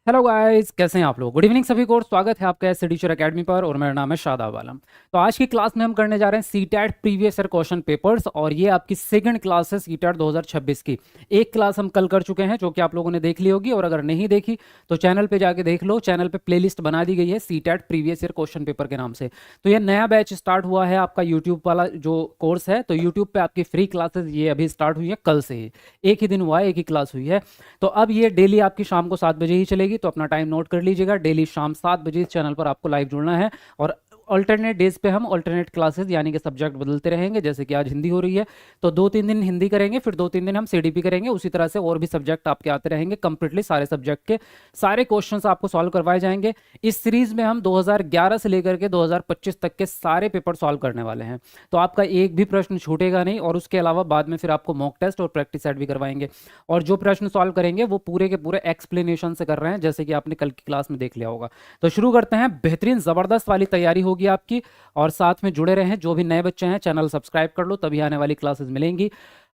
Hello guys, कैसे हैं आप लोग। गुड इवनिंग सभी को और स्वागत है आपका एस टीचर एकेडमी पर और मेरा नाम है शादाब आलम। तो आज की क्लास में हम करने जा रहे हैं CTET previous year question papers और ये आपकी सेकंड क्लास है सीटेट 2026 की। एक क्लास हम कल कर चुके हैं जो कि आप लोगों ने देख ली होगी, और अगर नहीं देखी तो चैनल पे जाके देख लो। चैनल पे प्लेलिस्ट बना दी गई है CTET previous year question paper के नाम से। तो ये नया बैच स्टार्ट हुआ है आपका यूट्यूब वाला जो कोर्स है। तो यूट्यूब पे आपकी फ्री क्लासेस ये अभी स्टार्ट हुई है, कल से ही एक ही दिन हुआ है, एक ही क्लास हुई है। तो अब ये डेली आपकी शाम को 7 बजे ही चलेगी, तो अपना टाइम नोट कर लीजिएगा। डेली शाम 7 बजे इस चैनल पर आपको लाइव जुड़ना है। और अल्टरनेट डेज पे हम अल्टरनेट क्लासेस यानी कि सब्जेक्ट बदलते रहेंगे। जैसे कि आज हिंदी हो रही है तो 2-3 दिन हिंदी करेंगे, फिर 2-3 दिन हम सीडीपी करेंगे। उसी तरह से और भी सब्जेक्ट आपके आते रहेंगे। कंप्लीटली सारे सब्जेक्ट के सारे क्वेश्चंस आपको सॉल्व करवाए जाएंगे। इस सीरीज में हम 2011 से लेकर के 2025 तक के सारे पेपर सॉल्व करने वाले हैं। तो आपका एक भी प्रश्न छूटेगा नहीं। और उसके अलावा बाद में फिर आपको मॉक टेस्ट और प्रैक्टिस सेट भी करवाएंगे। और जो प्रश्न सॉल्व करेंगे वो पूरे के पूरे एक्सप्लेनेशन से कर रहे हैं, जैसे कि आपने कल की क्लास में देख लिया होगा। तो शुरू करते हैं। बेहतरीन जबरदस्त वाली तैयारी होगी आपकी, और साथ में जुड़े रहें। जो भी नए बच्चे हैं चैनल सब्सक्राइब कर लो, तभी आने वाली क्लासेस मिलेंगी।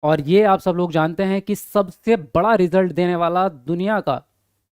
और ये आप सब लोग जानते हैं कि सबसे बड़ा रिजल्ट देने वाला दुनिया का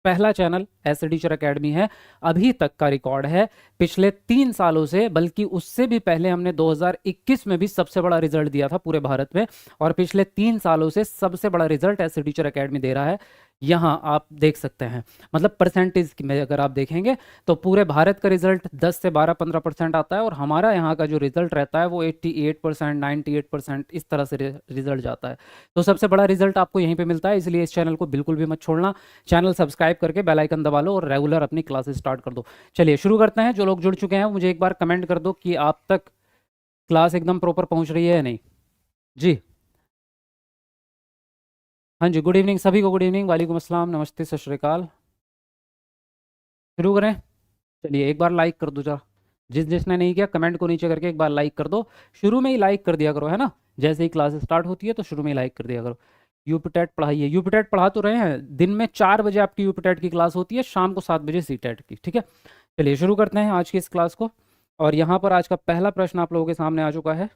पहला चैनल एस टीचर एकेडमी है। अभी तक का रिकॉर्ड है पिछले 3 सालों से, बल्कि उससे भी पहले हमने 2021 में भी सबसे बड़ा रिजल्ट दिया था पूरे भारत में। और पिछले 3 सालों से सबसे बड़ा रिजल्ट एस टीचर एकेडमी दे रहा है। यहाँ आप देख सकते हैं, मतलब परसेंटेज में अगर आप देखेंगे तो पूरे भारत का रिजल्ट 10 से 12-15% आता है, और हमारा यहाँ का जो रिजल्ट रहता है वो 88%, 98% इस तरह से रिजल्ट जाता है। तो सबसे बड़ा रिजल्ट आपको यहीं पे मिलता है, इसलिए इस चैनल को बिल्कुल भी मत छोड़ना। चैनल सब्सक्राइब करके बेल आइकन दबा लो और रेगुलर अपनी क्लासेस स्टार्ट कर दो। चलिए शुरू करते हैं। जो लोग जुड़ चुके हैं मुझे एक बार कमेंट कर दो कि आप तक क्लास एकदम प्रॉपर पहुंच रही है या नहीं। जी हाँ जी, गुड इवनिंग सभी को। गुड इवनिंग, वालेकुम अस्सलाम, नमस्ते, सत श्री अकाल। शुरू करें। चलिए एक बार लाइक कर दो जरा। जिसने नहीं किया कमेंट को नीचे करके एक बार लाइक कर दो। शुरू में ही लाइक कर दिया करो, है ना। जैसे ही क्लास स्टार्ट होती है तो शुरू में ही लाइक कर दिया करो। यूपीटेट पढ़ाइए। यूपीटेट पढ़ा तो रहे हैं। दिन में 4 बजे आपकी यूपीटेट की क्लास होती है, शाम को 7 बजे सीटेट की, ठीक है। चलिए शुरू करते हैं आज की इस क्लास को। और यहाँ पर आज का पहला प्रश्न आप लोगों के सामने आ चुका है।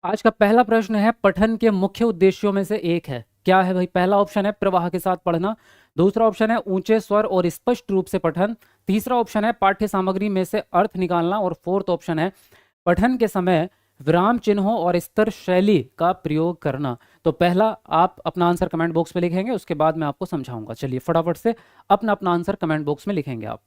आज का पहला प्रश्न है, पठन के मुख्य उद्देश्यों में से एक है। क्या है भाई। पहला ऑप्शन है प्रवाह के साथ पढ़ना। दूसरा ऑप्शन है ऊंचे स्वर और स्पष्ट रूप से पठन। तीसरा ऑप्शन है पाठ्य सामग्री में से अर्थ निकालना। और फोर्थ ऑप्शन है पठन के समय विराम चिन्हों और स्तर शैली का प्रयोग करना। तो पहला आप अपना आंसर कमेंट बॉक्स में लिखेंगे, उसके बाद मैं आपको समझाऊंगा। चलिए फटाफट से अपना अपना आंसर कमेंट बॉक्स में लिखेंगे आप।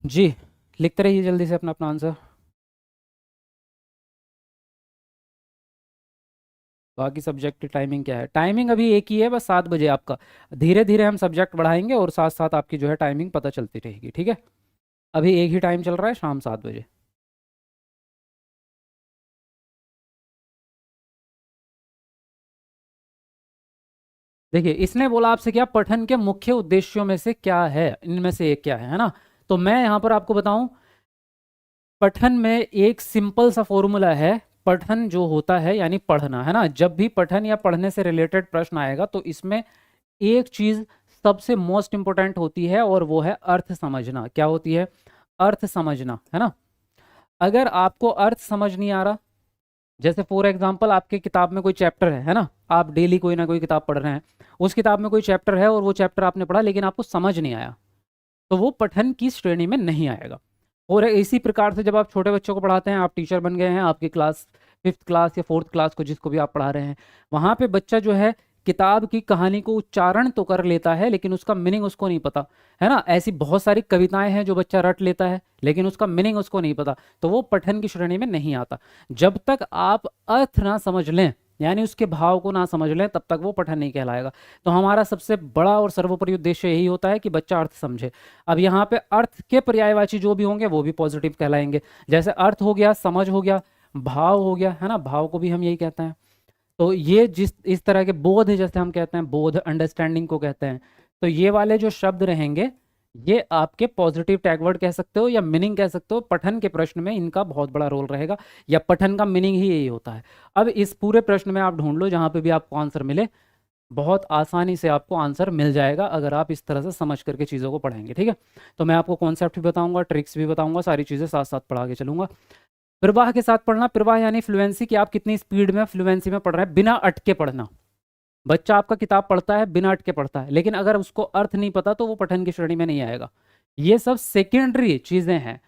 जी लिखते रहिए जल्दी से अपना अपना आंसर। बाकी सब्जेक्ट की टाइमिंग क्या है। टाइमिंग अभी एक ही है, बस 7 बजे आपका। धीरे धीरे हम सब्जेक्ट बढ़ाएंगे और साथ साथ आपकी जो है टाइमिंग पता चलती रहेगी, ठीक है। अभी एक ही टाइम चल रहा है, शाम 7 बजे। देखिए इसने बोला आपसे क्या, पठन के मुख्य उद्देश्यों में से क्या है, इनमें से एक क्या है ना। तो मैं यहाँ पर आपको बताऊं, पठन में एक सिंपल सा फॉर्मूला है। पठन जो होता है यानी पढ़ना, है ना। जब भी पठन या पढ़ने से रिलेटेड प्रश्न आएगा तो इसमें एक चीज सबसे मोस्ट इंपॉर्टेंट होती है, और वो है अर्थ समझना। क्या होती है। अर्थ समझना, है ना। अगर आपको अर्थ समझ नहीं आ रहा, जैसे फॉर एग्जाम्पल आपके किताब में कोई चैप्टर है ना। आप डेली कोई ना कोई किताब पढ़ रहे हैं। उस किताब में कोई चैप्टर है और वो चैप्टर आपने पढ़ा लेकिन आपको समझ नहीं आया, तो वो पठन की श्रेणी में नहीं आएगा। और इसी प्रकार से जब आप छोटे बच्चों को पढ़ाते हैं, आप टीचर बन गए हैं, आपकी क्लास 5th क्लास या 4th क्लास को जिसको भी आप पढ़ा रहे हैं, वहाँ पे बच्चा जो है किताब की कहानी को उच्चारण तो कर लेता है लेकिन उसका मीनिंग उसको नहीं पता, है ना। ऐसी बहुत सारी कविताएं हैं जो बच्चा रट लेता है लेकिन उसका मीनिंग उसको नहीं पता, तो वो पठन की श्रेणी में नहीं आता। जब तक आप अर्थ ना समझ लें, यानी उसके भाव को ना समझ लें, तब तक वो पठन नहीं कहलाएगा। तो हमारा सबसे बड़ा और सर्वोपरि उद्देश्य यही होता है कि बच्चा अर्थ समझे। अब यहाँ पे अर्थ के पर्यायवाची जो भी होंगे वो भी पॉजिटिव कहलाएंगे। जैसे अर्थ हो गया, समझ हो गया, भाव हो गया, है ना। भाव को भी हम यही कहते हैं। तो ये जिस इस तरह के बोध है, जैसे हम कहते हैं बोध, अंडरस्टैंडिंग को कहते हैं। तो ये वाले जो शब्द रहेंगे ये आपके पॉजिटिव टैगवर्ड कह सकते हो या मीनिंग कह सकते हो। पठन के प्रश्न में इनका बहुत बड़ा रोल रहेगा, या पठन का मीनिंग ही यही होता है। अब इस पूरे प्रश्न में आप ढूंढ लो जहां पे भी आपको आंसर मिले, बहुत आसानी से आपको आंसर मिल जाएगा अगर आप इस तरह से समझ करके चीज़ों को पढ़ेंगे, ठीक है। तो मैं आपको कॉन्सेप्ट भी बताऊंगा, ट्रिक्स भी बताऊंगा, सारी चीज़ें साथ साथ पढ़ा के चलूंगा। प्रवाह के साथ पढ़ना, प्रवाह यानी फ्लुएंसी, कि आप कितनी स्पीड में फ्लुएंसी में पढ़ रहे हैं, बिना अटके पढ़ना। बच्चा आपका किताब पढ़ता है बिना अटके पढ़ता है, लेकिन अगर उसको अर्थ नहीं पता तो वो पठन की श्रेणी में नहीं आएगा। ये सब सेकेंडरी चीज़ें हैं।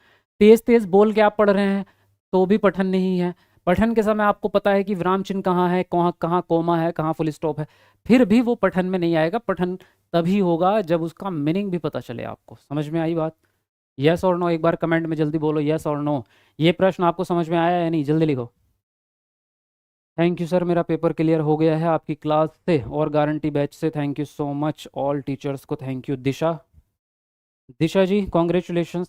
तेज तेज बोल के आप पढ़ रहे हैं तो भी पठन नहीं है। पठन के समय आपको पता है कि विराम चिन्ह कहाँ है, कहाँ कहाँ कोमा है, कहाँ फुल स्टॉप है, फिर भी वो पठन में नहीं आएगा। पठन तभी होगा जब उसका मीनिंग भी पता चले आपको। समझ में आई बात? यस और नो एक बार कमेंट में जल्दी बोलो, यस और नो। ये प्रश्न आपको समझ में आया या नहीं, जल्दी लिखो। थैंक यू सर, मेरा पेपर क्लियर हो गया है आपकी क्लास से और गारंटी बैच से। Thank you so much all teachers को, thank you. Disha, Disha ji congratulation.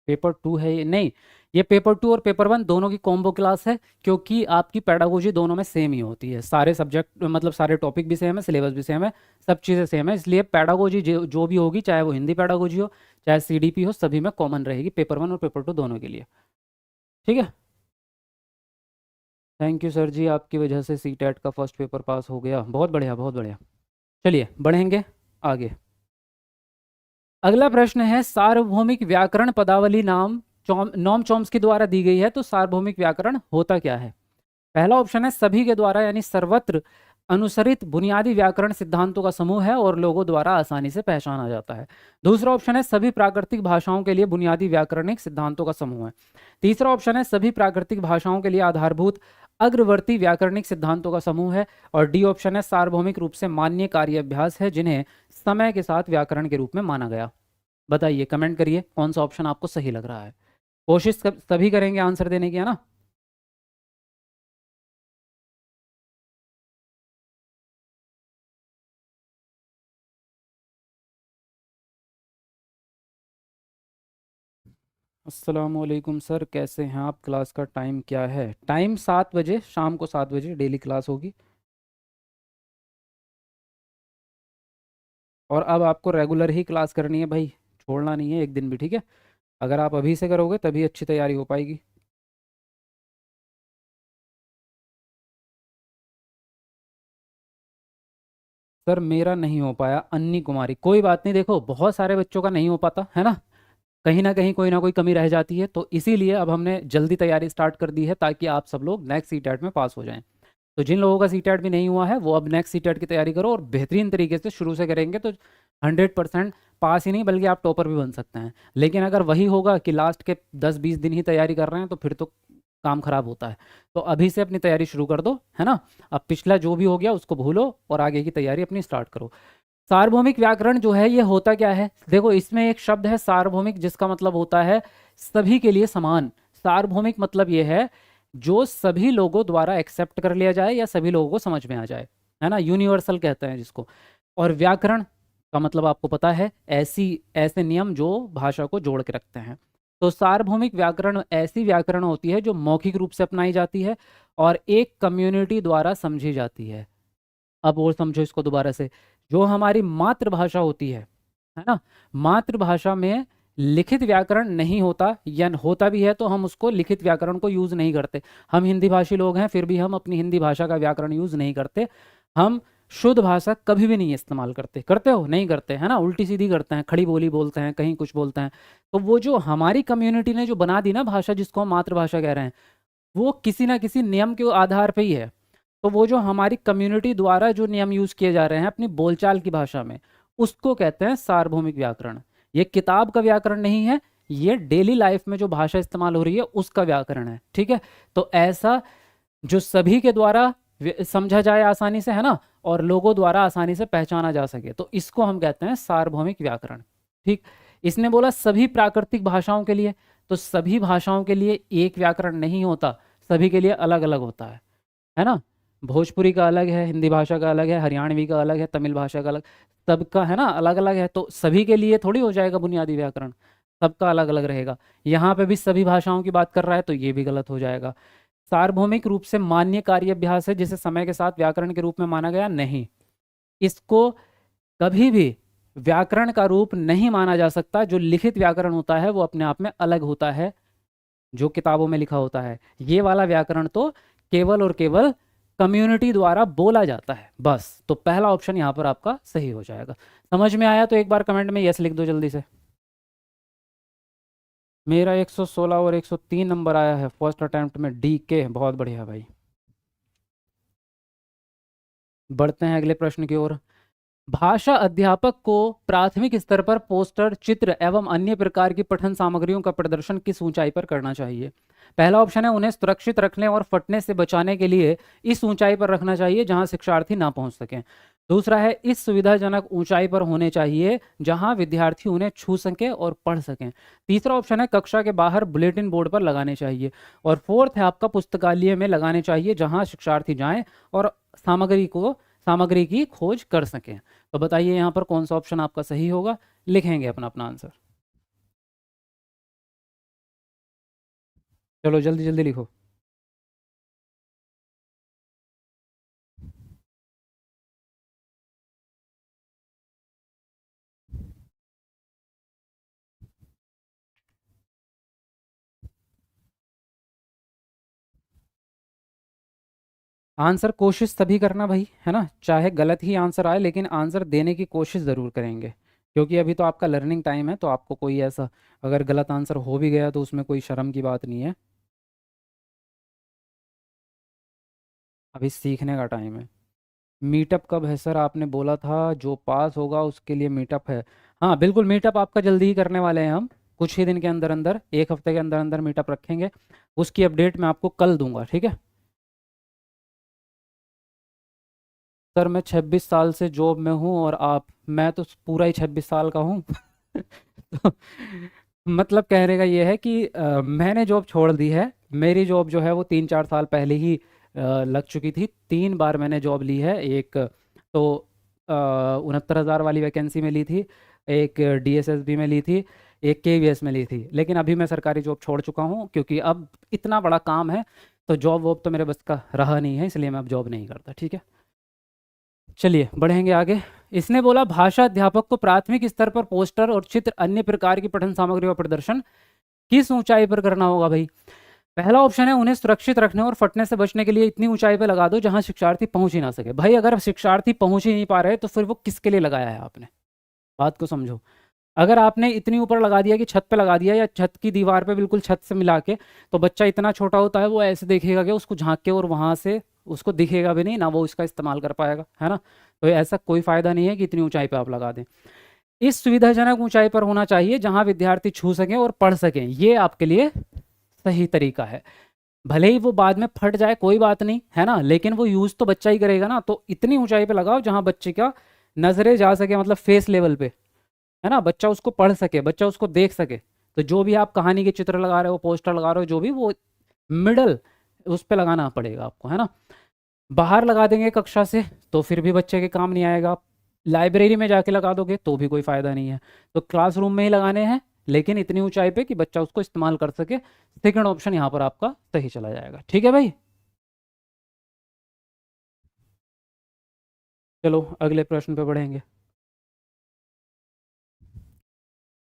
Paper 2 है ये? नहीं, ये पेपर 2 और पेपर 1 दोनों की कॉम्बो क्लास है, क्योंकि आपकी पेडागोजी दोनों में सेम ही होती है। सारे सब्जेक्ट मतलब सारे टॉपिक भी सेम है, सिलेबस भी सेम है, सब चीज़ें सेम है। इसलिए पेडागोजी जो भी होगी, चाहे वो हिंदी पेडागोजी हो चाहे सीडीपी हो, सभी में कॉमन रहेगी, पेपर 1 और पेपर 2 दोनों के लिए, ठीक है। थैंक यू सर जी, आपकी वजह से सी टेट का फर्स्ट पेपर पास हो गया, बहुत बढ़िया बहुत बढ़िया। चलिए बढ़ेंगे आगे। अगला प्रश्न है, सार्वभौमिक व्याकरण पदावली नॉम चॉम्स्की द्वारा दी गई है, तो सार्वभौमिक व्याकरण होता क्या है? पहला ऑप्शन है सभी के द्वारा यानी सर्वत्र अनुसरित बुनियादी व्याकरण सिद्धांतों का समूह है और लोगों द्वारा आसानी से पहचाना जाता है। दूसरा ऑप्शन है सभी प्राकृतिक भाषाओं के लिए बुनियादी व्याकरणिक सिद्धांतों का समूह है। तीसरा ऑप्शन है सभी प्राकृतिक भाषाओं के लिए आधारभूत अग्रवर्ती व्याकरणिक सिद्धांतों का समूह है। और डी ऑप्शन है सार्वभौमिक रूप से मान्य कार्य अभ्यास है, जिन्हें समय के साथ व्याकरण के रूप में माना गया। बताइए, कमेंट करिए कौन सा ऑप्शन आपको सही लग रहा है। कोशिश सभी करेंगे आंसर देने की, है ना। अस्सलामुअलैकुम सर, कैसे हैं आप? क्लास का टाइम क्या है? टाइम 7 बजे, शाम को 7 बजे डेली क्लास होगी। और अब आपको रेगुलर ही क्लास करनी है भाई, छोड़ना नहीं है एक दिन भी, ठीक है। अगर आप अभी से करोगे तभी अच्छी तैयारी हो पाएगी। सर मेरा नहीं हो पाया, अन्नी कुमारी, कोई बात नहीं, देखो बहुत सारे बच्चों का नहीं हो पाता है ना कहीं कोई ना कोई कमी रह जाती है, तो इसीलिए अब हमने जल्दी तैयारी स्टार्ट कर दी है ताकि आप सब लोग नेक्स्ट सीटेट में पास हो जाएं। तो जिन लोगों का सीटेट भी नहीं हुआ है वो अब नेक्स्ट सीटेट की तैयारी करो, और बेहतरीन तरीके से शुरू से करेंगे तो 100% पास ही नहीं बल्कि आप टॉपर भी बन सकते हैं। लेकिन अगर वही होगा कि लास्ट के 10-20 दिन ही तैयारी कर रहे हैं तो फिर तो काम खराब होता है। तो अभी से अपनी तैयारी शुरू कर दो, है ना। अब पिछला जो भी हो गया उसको भूलो और आगे की तैयारी अपनी स्टार्ट करो। सार्वभौमिक व्याकरण जो है ये होता क्या है? देखो इसमें एक शब्द है सार्वभौमिक, जिसका मतलब होता है सभी के लिए समान। सार्वभौमिक मतलब ये है जो सभी लोगों द्वारा एक्सेप्ट कर लिया जाए या सभी लोगों को समझ में आ जाए, है ना, यूनिवर्सल कहते हैं जिसको। और व्याकरण का मतलब आपको पता है ऐसी ऐसे नियम जो भाषा को जोड़ के रखते हैं। तो सार्वभौमिक व्याकरण ऐसी व्याकरण होती है जो मौखिक रूप से अपनाई जाती है और एक कम्युनिटी द्वारा समझी जाती है। अब और समझो इसको दोबारा से। जो हमारी मातृभाषा होती है ना, मातृभाषा में लिखित व्याकरण नहीं होता, या होता भी है तो हम उसको लिखित व्याकरण को यूज नहीं करते। हम हिंदी भाषी लोग हैं फिर भी हम अपनी हिंदी भाषा का व्याकरण यूज नहीं करते। हम शुद्ध भाषा कभी भी नहीं इस्तेमाल करते। करते हो? नहीं करते, है ना, उल्टी सीधी करते हैं, खड़ी बोली बोलते हैं, कहीं कुछ बोलते हैं। तो वो जो हमारी कम्युनिटी ने जो बना दी ना भाषा, जिसको हम मातृभाषा कह रहे हैं, वो किसी ना किसी नियम के आधार पे ही है। तो वो जो हमारी कम्युनिटी द्वारा जो नियम यूज किए जा रहे हैं अपनी बोलचाल की भाषा में, उसको कहते हैं सार्वभौमिक व्याकरण। ये किताब का व्याकरण नहीं है, ये डेली लाइफ में जो भाषा इस्तेमाल हो रही है उसका व्याकरण है, ठीक है। तो ऐसा जो सभी के द्वारा समझा जाए आसानी से, है ना, और लोगों द्वारा आसानी से पहचाना जा सके, तो इसको हम कहते हैं सार्वभौमिक व्याकरण, ठीक। इसने बोला सभी प्राकृतिक भाषाओं के लिए, तो सभी भाषाओं के लिए एक व्याकरण नहीं होता, सभी के लिए अलग अलग होता है ना। भोजपुरी का अलग है, हिंदी भाषा का अलग है, हरियाणवी का अलग है, तमिल भाषा का अलग, सबका है ना अलग अलग है। तो सभी के लिए थोड़ी हो जाएगा बुनियादी व्याकरण, सबका अलग अलग रहेगा। यहाँ पे भी सभी भाषाओं की बात कर रहा है तो ये भी गलत हो जाएगा। सार्वभौमिक रूप से मान्य कार्य अभ्यास है जिसे समय के साथ व्याकरण के रूप में माना गया नहीं। इसको कभी भी व्याकरण का रूप नहीं माना जा सकता। जो लिखित व्याकरण होता है वो अपने आप में अलग होता है, जो किताबों में लिखा होता है। ये वाला व्याकरण तो केवल और केवल कम्युनिटी द्वारा बोला जाता है, बस। तो पहला ऑप्शन यहाँ पर आपका सही हो जाएगा। समझ में आया तो एक बार कमेंट में यस लिख दो जल्दी से। मेरा 116 और 103 नंबर आया है फर्स्ट अटेम्प्ट में, डी के, बहुत बढ़िया भाई। बढ़ते हैं अगले प्रश्न की ओर। भाषा अध्यापक को प्राथमिक स्तर पर पोस्टर, चित्र एवं अन्य प्रकार की पठन सामग्रियों का प्रदर्शन किस ऊंचाई पर करना चाहिए? पहला ऑप्शन है उन्हें सुरक्षित रखने और फटने से बचाने के लिए इस ऊंचाई पर रखना चाहिए जहां शिक्षार्थी ना पहुंच सकें। दूसरा है इस सुविधाजनक ऊंचाई पर होने चाहिए जहां विद्यार्थी उन्हें छू सकें और पढ़ सकें। तीसरा ऑप्शन है कक्षा के बाहर बुलेटिन बोर्ड पर लगाने चाहिए। और फोर्थ है आपका पुस्तकालय में लगाने चाहिए जहां शिक्षार्थी जाएं और सामग्री की खोज कर सकें। तो बताइए यहाँ पर कौन सा ऑप्शन आपका सही होगा? लिखेंगे अपना अपना आंसर। चलो जल्दी जल्दी लिखो। आंसर कोशिश तभी करना भाई, है ना, चाहे गलत ही आंसर आए लेकिन आंसर देने की कोशिश ज़रूर करेंगे, क्योंकि अभी तो आपका लर्निंग टाइम है। तो आपको कोई ऐसा अगर गलत आंसर हो भी गया तो उसमें कोई शर्म की बात नहीं है, अभी सीखने का टाइम है। मीटअप कब है सर? आपने बोला था जो पास होगा उसके लिए मीटअप है। हाँ बिल्कुल, मीटअप आपका जल्दी ही करने वाले हैं हम, कुछ ही दिन के अंदर अंदर, एक हफ्ते के अंदर अंदर मीटअप रखेंगे। उसकी अपडेट मैं आपको कल दूंगा, ठीक है? सर मैं 26 साल से जॉब में हूँ और आप? मैं तो पूरा ही 26 साल का हूँ। तो मतलब कहने का ये है कि मैंने जॉब छोड़ दी है। मेरी जॉब जो है वो 3-4 साल पहले ही लग चुकी थी। 3 बार मैंने जॉब ली है। एक तो 69,000 वाली वैकेंसी में ली थी, एक डीएसएसबी में ली थी, एक केवीएस में ली थी। लेकिन अभी मैं सरकारी जॉब छोड़ चुका हूँ क्योंकि अब इतना बड़ा काम है तो जॉब वॉब तो मेरे बस का रहा नहीं है, इसलिए मैं अब जॉब नहीं करता, ठीक है? चलिए बढ़ेंगे आगे। इसने बोला भाषा अध्यापक को प्राथमिक स्तर पर पोस्टर और चित्र अन्य प्रकार की पठन सामग्री का प्रदर्शन किस ऊंचाई पर करना होगा भाई? पहला ऑप्शन है उन्हें सुरक्षित रखने और फटने से बचने के लिए इतनी ऊंचाई पर लगा दो जहां शिक्षार्थी पहुंच ही ना सके। भाई अगर शिक्षार्थी पहुंच ही नहीं पा रहे तो फिर वो किसके लिए लगाया है आपने? बात को समझो। अगर आपने इतनी ऊपर लगा दिया कि छत पे लगा दिया या छत की दीवार पे बिल्कुल छत से मिला के, तो बच्चा इतना छोटा होता है वो ऐसे देखेगा कि उसको झांक के और वहां से उसको दिखेगा भी नहीं ना, वो इसका इस्तेमाल कर पाएगा, है ना? तो ऐसा कोई फायदा नहीं है कि इतनी ऊंचाई पे आप लगा दें। इस सुविधाजनक ऊंचाई पर होना चाहिए जहां विद्यार्थी छू सकें और पढ़ सकें, ये आपके लिए सही तरीका है। भले ही वो बाद में फट जाए कोई बात नहीं, है ना, लेकिन वो यूज तो बच्चा ही करेगा ना। तो इतनी ऊंचाई पे लगाओ जहां बच्चे का नजरे जा सके, मतलब फेस लेवल पे, है ना, बच्चा उसको पढ़ सके, बच्चा उसको देख सके। तो जो भी आप कहानी के चित्र लगा रहे हो, पोस्टर लगा रहे हो, जो भी, वो मिडल उस पे लगाना पड़ेगा आपको, है ना? बाहर लगा देंगे कक्षा से तो फिर भी बच्चे के काम नहीं आएगा। लाइब्रेरी में जाके लगा दोगे तो भी कोई फ़ायदा नहीं है। तो क्लासरूम में ही लगाने हैं, लेकिन इतनी ऊंचाई पे कि बच्चा उसको इस्तेमाल कर सके। सेकंड ऑप्शन यहाँ पर आपका सही चला जाएगा, ठीक है भाई? चलो अगले प्रश्न पे बढ़ेंगे।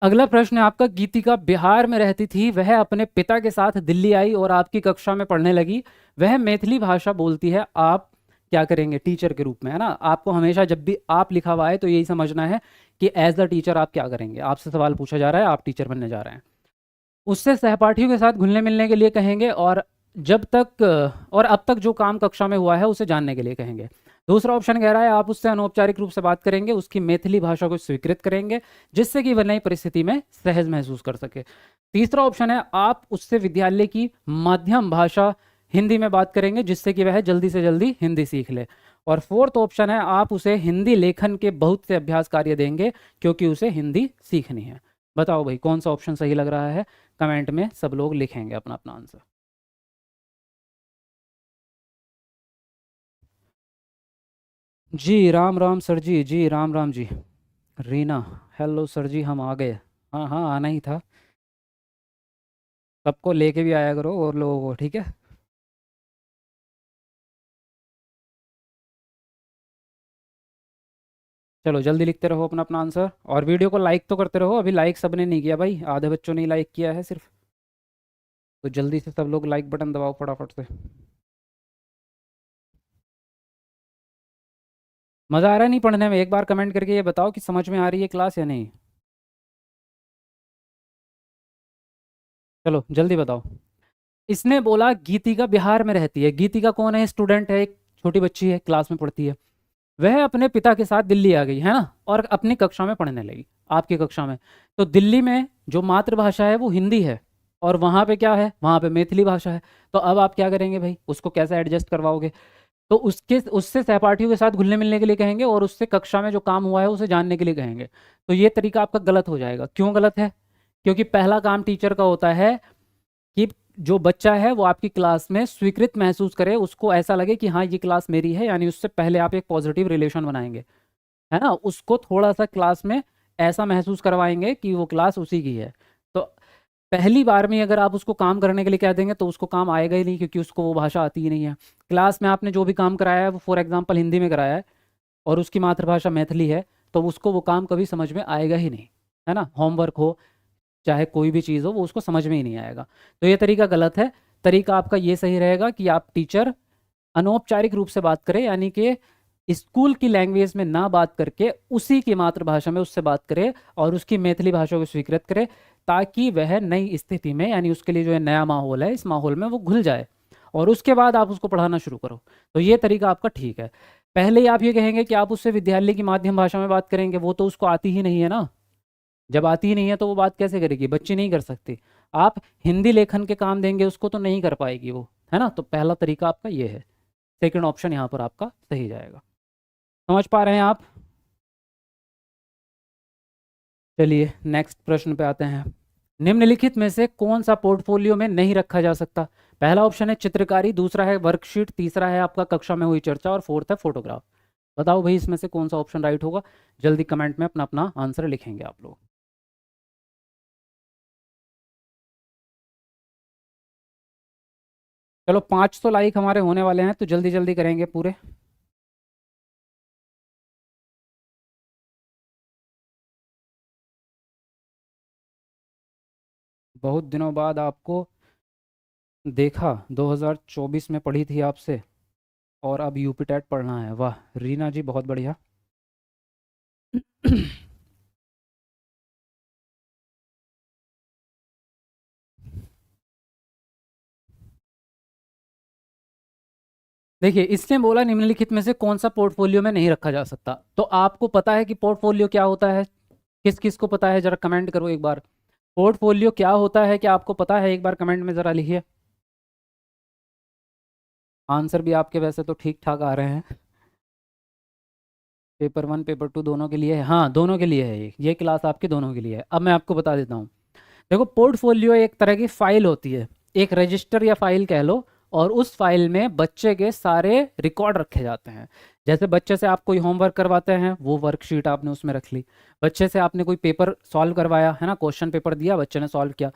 अगला प्रश्न है आपका, गीतिका बिहार में रहती थी, वह अपने पिता के साथ दिल्ली आई और आपकी कक्षा में पढ़ने लगी। वह मैथिली भाषा बोलती है, आप क्या करेंगे टीचर के रूप में, है ना? आपको हमेशा जब भी आप लिखा हुआ है तो यही समझना है कि एज अ टीचर आप क्या करेंगे। आपसे सवाल पूछा जा रहा है, आप टीचर बनने जा रहे हैं। उससे सहपाठियों के साथ घुलने मिलने के लिए कहेंगे और जब तक और अब तक जो काम कक्षा में हुआ है उसे जानने के लिए कहेंगे। दूसरा ऑप्शन कह रहा है आप उससे अनौपचारिक रूप से बात करेंगे, उसकी मैथिली भाषा को स्वीकृत करेंगे जिससे कि वह नई परिस्थिति में सहज महसूस कर सके। तीसरा ऑप्शन है आप उससे विद्यालय की माध्यम भाषा हिंदी में बात करेंगे जिससे कि वह जल्दी से जल्दी हिंदी सीख ले। और फोर्थ ऑप्शन है आप उसे हिंदी लेखन के बहुत से अभ्यास कार्य देंगे क्योंकि उसे हिंदी सीखनी है। बताओ भाई कौन सा ऑप्शन सही लग रहा है? कमेंट में सब लोग लिखेंगे अपना अपना आंसर। जी राम राम सर जी, जी राम राम जी। रीना, हेलो सर जी, हम आ गए। हाँ हाँ, आना ही था। सबको लेके भी आया करो और लोगों को, ठीक है? चलो जल्दी लिखते रहो अपना अपना आंसर और वीडियो को लाइक तो करते रहो। अभी लाइक सबने नहीं किया भाई, आधे बच्चों ने लाइक किया है सिर्फ। तो जल्दी से सब लोग लाइक बटन दबाओ फटाफट से। मज़ा आ रहा है नहीं पढ़ने में? एक बार कमेंट करके ये बताओ कि समझ में आ रही है क्लास या नहीं। चलो जल्दी बताओ। इसने बोला गीतिका बिहार में रहती है। गीतिका कौन है? स्टूडेंट है, एक छोटी बच्ची है, क्लास में पढ़ती है। वह अपने पिता के साथ दिल्ली आ गई है ना, और अपनी कक्षा में पढ़ने लगी, आपकी कक्षा में। तो दिल्ली में जो मातृभाषा है वो हिंदी है, और वहाँ पे क्या है? वहाँ पे मैथिली भाषा है। तो अब आप क्या करेंगे भाई? उसको कैसे एडजस्ट करवाओगे? तो उसके उससे सहपाठियों के साथ घुलने मिलने के लिए कहेंगे, और उससे कक्षा में जो काम हुआ है उसे जानने के लिए कहेंगे। तो ये तरीका आपका गलत हो जाएगा। क्यों गलत है? क्योंकि पहला काम टीचर का होता है कि जो बच्चा है वो आपकी क्लास में स्वीकृत महसूस करे, उसको ऐसा लगे कि हाँ ये क्लास मेरी है, यानी उससे पहले आप एक पॉजिटिव रिलेशन बनाएंगे, है ना। उसको थोड़ा सा क्लास में ऐसा महसूस करवाएंगे कि वो क्लास उसी की है। तो पहली बार में अगर आप उसको काम करने के लिए कह देंगे तो उसको काम आएगा ही नहीं, क्योंकि उसको वो भाषा आती ही नहीं है। क्लास में आपने जो भी काम कराया है वो फॉर एग्जाम्पल हिंदी में कराया है, और उसकी मातृभाषा मैथिली है, तो उसको वो काम कभी समझ में आएगा ही नहीं, है ना। होमवर्क हो चाहे कोई भी चीज़ हो, वो उसको समझ में ही नहीं आएगा। तो ये तरीका गलत है। तरीका आपका ये सही रहेगा कि आप टीचर अनौपचारिक रूप से बात करें, यानी कि स्कूल की लैंग्वेज में ना बात करके उसी की मातृभाषा में उससे बात करे, और उसकी मैथिली भाषा को स्वीकृत करे, ताकि वह नई स्थिति में, यानी उसके लिए जो है नया माहौल है, इस माहौल में वो घुल जाए, और उसके बाद आप उसको पढ़ाना शुरू करो। तो ये तरीका आपका ठीक है। पहले ही आप ये कहेंगे कि आप उससे विद्यालय की माध्यम भाषा में बात करेंगे, वो तो उसको आती ही नहीं है ना। जब आती ही नहीं है तो वो बात कैसे करेगी? बच्ची नहीं कर सकती। आप हिंदी लेखन के काम देंगे उसको तो नहीं कर पाएगी वो, है ना। तो पहला तरीका आपका ये है। सेकंड ऑप्शन यहाँ पर आपका सही जाएगा। समझ पा रहे हैं आप? चलिए नेक्स्ट प्रश्न पे आते हैं। निम्नलिखित में से कौन सा पोर्टफोलियो में नहीं रखा जा सकता? पहला ऑप्शन है चित्रकारी, दूसरा है वर्कशीट, तीसरा है आपका कक्षा में हुई चर्चा, और फोर्थ है फोटोग्राफ। बताओ भाई इसमें से कौन सा ऑप्शन राइट होगा? जल्दी कमेंट में अपना अपना आंसर लिखेंगे आप लोग। चलो 500 लाइक हमारे होने वाले हैं, तो जल्दी जल्दी करेंगे पूरे। बहुत दिनों बाद आपको देखा, 2024 में पढ़ी थी आपसे, और अब यूपी टेट पढ़ना है। वाह रीना जी, बहुत बढ़िया। देखिए इसने बोला निम्नलिखित में से कौन सा पोर्टफोलियो में नहीं रखा जा सकता। तो आपको पता है कि पोर्टफोलियो क्या होता है? किस किस को पता है? जरा कमेंट करो एक बार। पोर्टफोलियो क्या होता है, क्या आपको पता है? एक बार कमेंट में जरा लिखिए। आंसर भी आपके वैसे तो ठीक ठाक आ रहे हैं। पेपर 1 पेपर 2 दोनों के लिए है। हाँ दोनों के लिए है, ये क्लास आपके दोनों के लिए है। अब मैं आपको बता देता हूँ। देखो पोर्टफोलियो एक तरह की फाइल होती है, एक रजिस्टर या फाइल कह लो, और उस फाइल में बच्चे के सारे रिकॉर्ड रखे जाते हैं। जैसे बच्चे से आप कोई होमवर्क करवाते हैं, वो वर्कशीट आपने उसमें रख ली। बच्चे से आपने कोई पेपर सॉल्व करवाया है ना, क्वेश्चन पेपर दिया, बच्चे ने सॉल्व किया,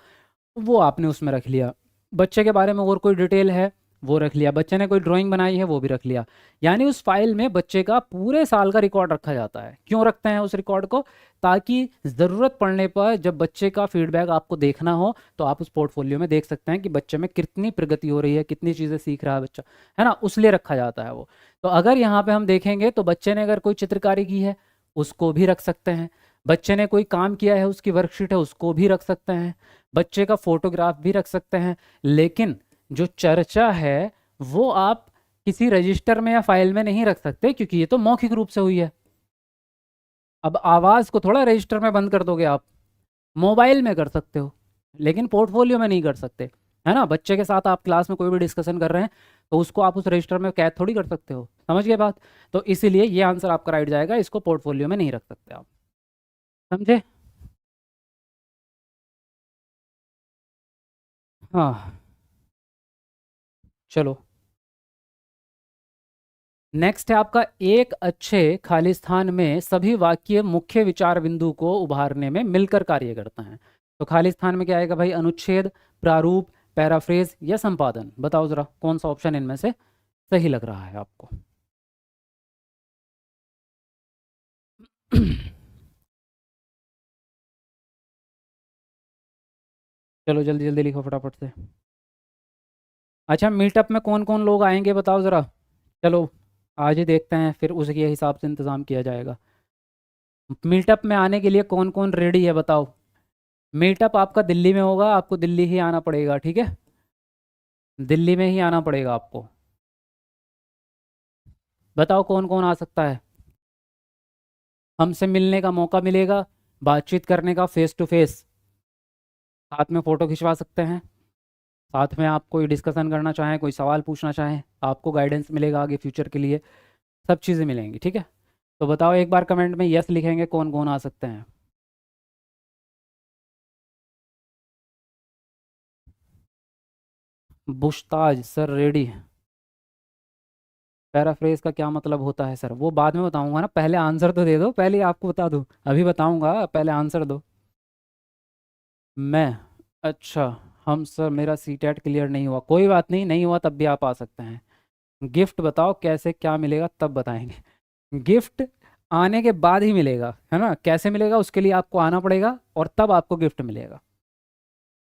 वो आपने उसमें रख लिया। बच्चे के बारे में और कोई डिटेल है, वो रख लिया। बच्चे ने कोई ड्राइंग बनाई है, वो भी रख लिया। यानी उस फाइल में बच्चे का पूरे साल का रिकॉर्ड रखा जाता है। क्यों रखते हैं उस रिकॉर्ड को? ताकि ज़रूरत पड़ने पर जब बच्चे का फीडबैक आपको देखना हो, तो आप उस पोर्टफोलियो में देख सकते हैं कि बच्चे में कितनी प्रगति हो रही है, कितनी चीज़ें सीख रहा है बच्चा, है ना। उसलिए रखा जाता है वो। तो अगर यहाँ पे हम देखेंगे तो बच्चे ने अगर कोई चित्रकारी की है, उसको भी रख सकते हैं। बच्चे ने कोई काम किया है, उसकी वर्कशीट है, उसको भी रख सकते हैं। बच्चे का फोटोग्राफ भी रख सकते हैं। लेकिन जो चर्चा है वो आप किसी रजिस्टर में या फाइल में नहीं रख सकते, क्योंकि ये तो मौखिक रूप से हुई है। अब आवाज़ को थोड़ा रजिस्टर में बंद कर दोगे आप। मोबाइल में कर सकते हो, लेकिन पोर्टफोलियो में नहीं कर सकते, है ना। बच्चे के साथ आप क्लास में कोई भी डिस्कशन कर रहे हैं, तो उसको आप उस रजिस्टर में कैद थोड़ी कर सकते हो। समझ गए बात? तो इसीलिए ये आंसर आपका राइट जाएगा, इसको पोर्टफोलियो में नहीं रख सकते आप। समझे? हाँ। चलो नेक्स्ट है आपका, एक अच्छे खालिस्तान में सभी वाक्य मुख्य विचार बिंदु को उभारने में मिलकर कार्य करते हैं। तो खालिस्तान में क्या आएगा भाई? अनुच्छेद, प्रारूप, पैराफ्रेज या संपादन। बताओ जरा कौन सा ऑप्शन इनमें से सही लग रहा है आपको? चलो जल्दी जल्दी लिखो फटाफट से। अच्छा मीटअप में कौन कौन लोग आएंगे बताओ जरा। चलो आज ही देखते हैं, फिर उसके हिसाब से इंतज़ाम किया जाएगा। मीटअप में आने के लिए कौन कौन रेडी है बताओ। मीटअप आपका दिल्ली में होगा, आपको दिल्ली ही आना पड़ेगा, ठीक है। दिल्ली में ही आना पड़ेगा आपको। बताओ कौन कौन आ सकता है। हमसे मिलने का मौका मिलेगा, बातचीत करने का फेस टू फेस, साथ में फ़ोटो खिंचवा सकते हैं, साथ में आप कोई डिस्कशन करना चाहें, कोई सवाल पूछना चाहें, आपको गाइडेंस मिलेगा आगे फ्यूचर के लिए, सब चीज़ें मिलेंगी, ठीक है। तो बताओ एक बार कमेंट में यस लिखेंगे कौन कौन आ सकते हैं। बुशताज सर रेडी। पैराफ्रेज का क्या मतलब होता है सर, वो बाद में बताऊंगा ना, पहले आंसर तो दे दो, पहले आपको बता दूं, अभी बताऊंगा, पहले आंसर दो। मैं, अच्छा, हम सर मेरा सीटेट क्लियर नहीं हुआ, कोई बात नहीं, नहीं हुआ तब भी आप आ सकते हैं। गिफ्ट बताओ कैसे क्या मिलेगा तब बताएंगे। गिफ्ट आने के बाद ही मिलेगा, है ना, कैसे मिलेगा उसके लिए आपको आना पड़ेगा और तब आपको गिफ्ट मिलेगा।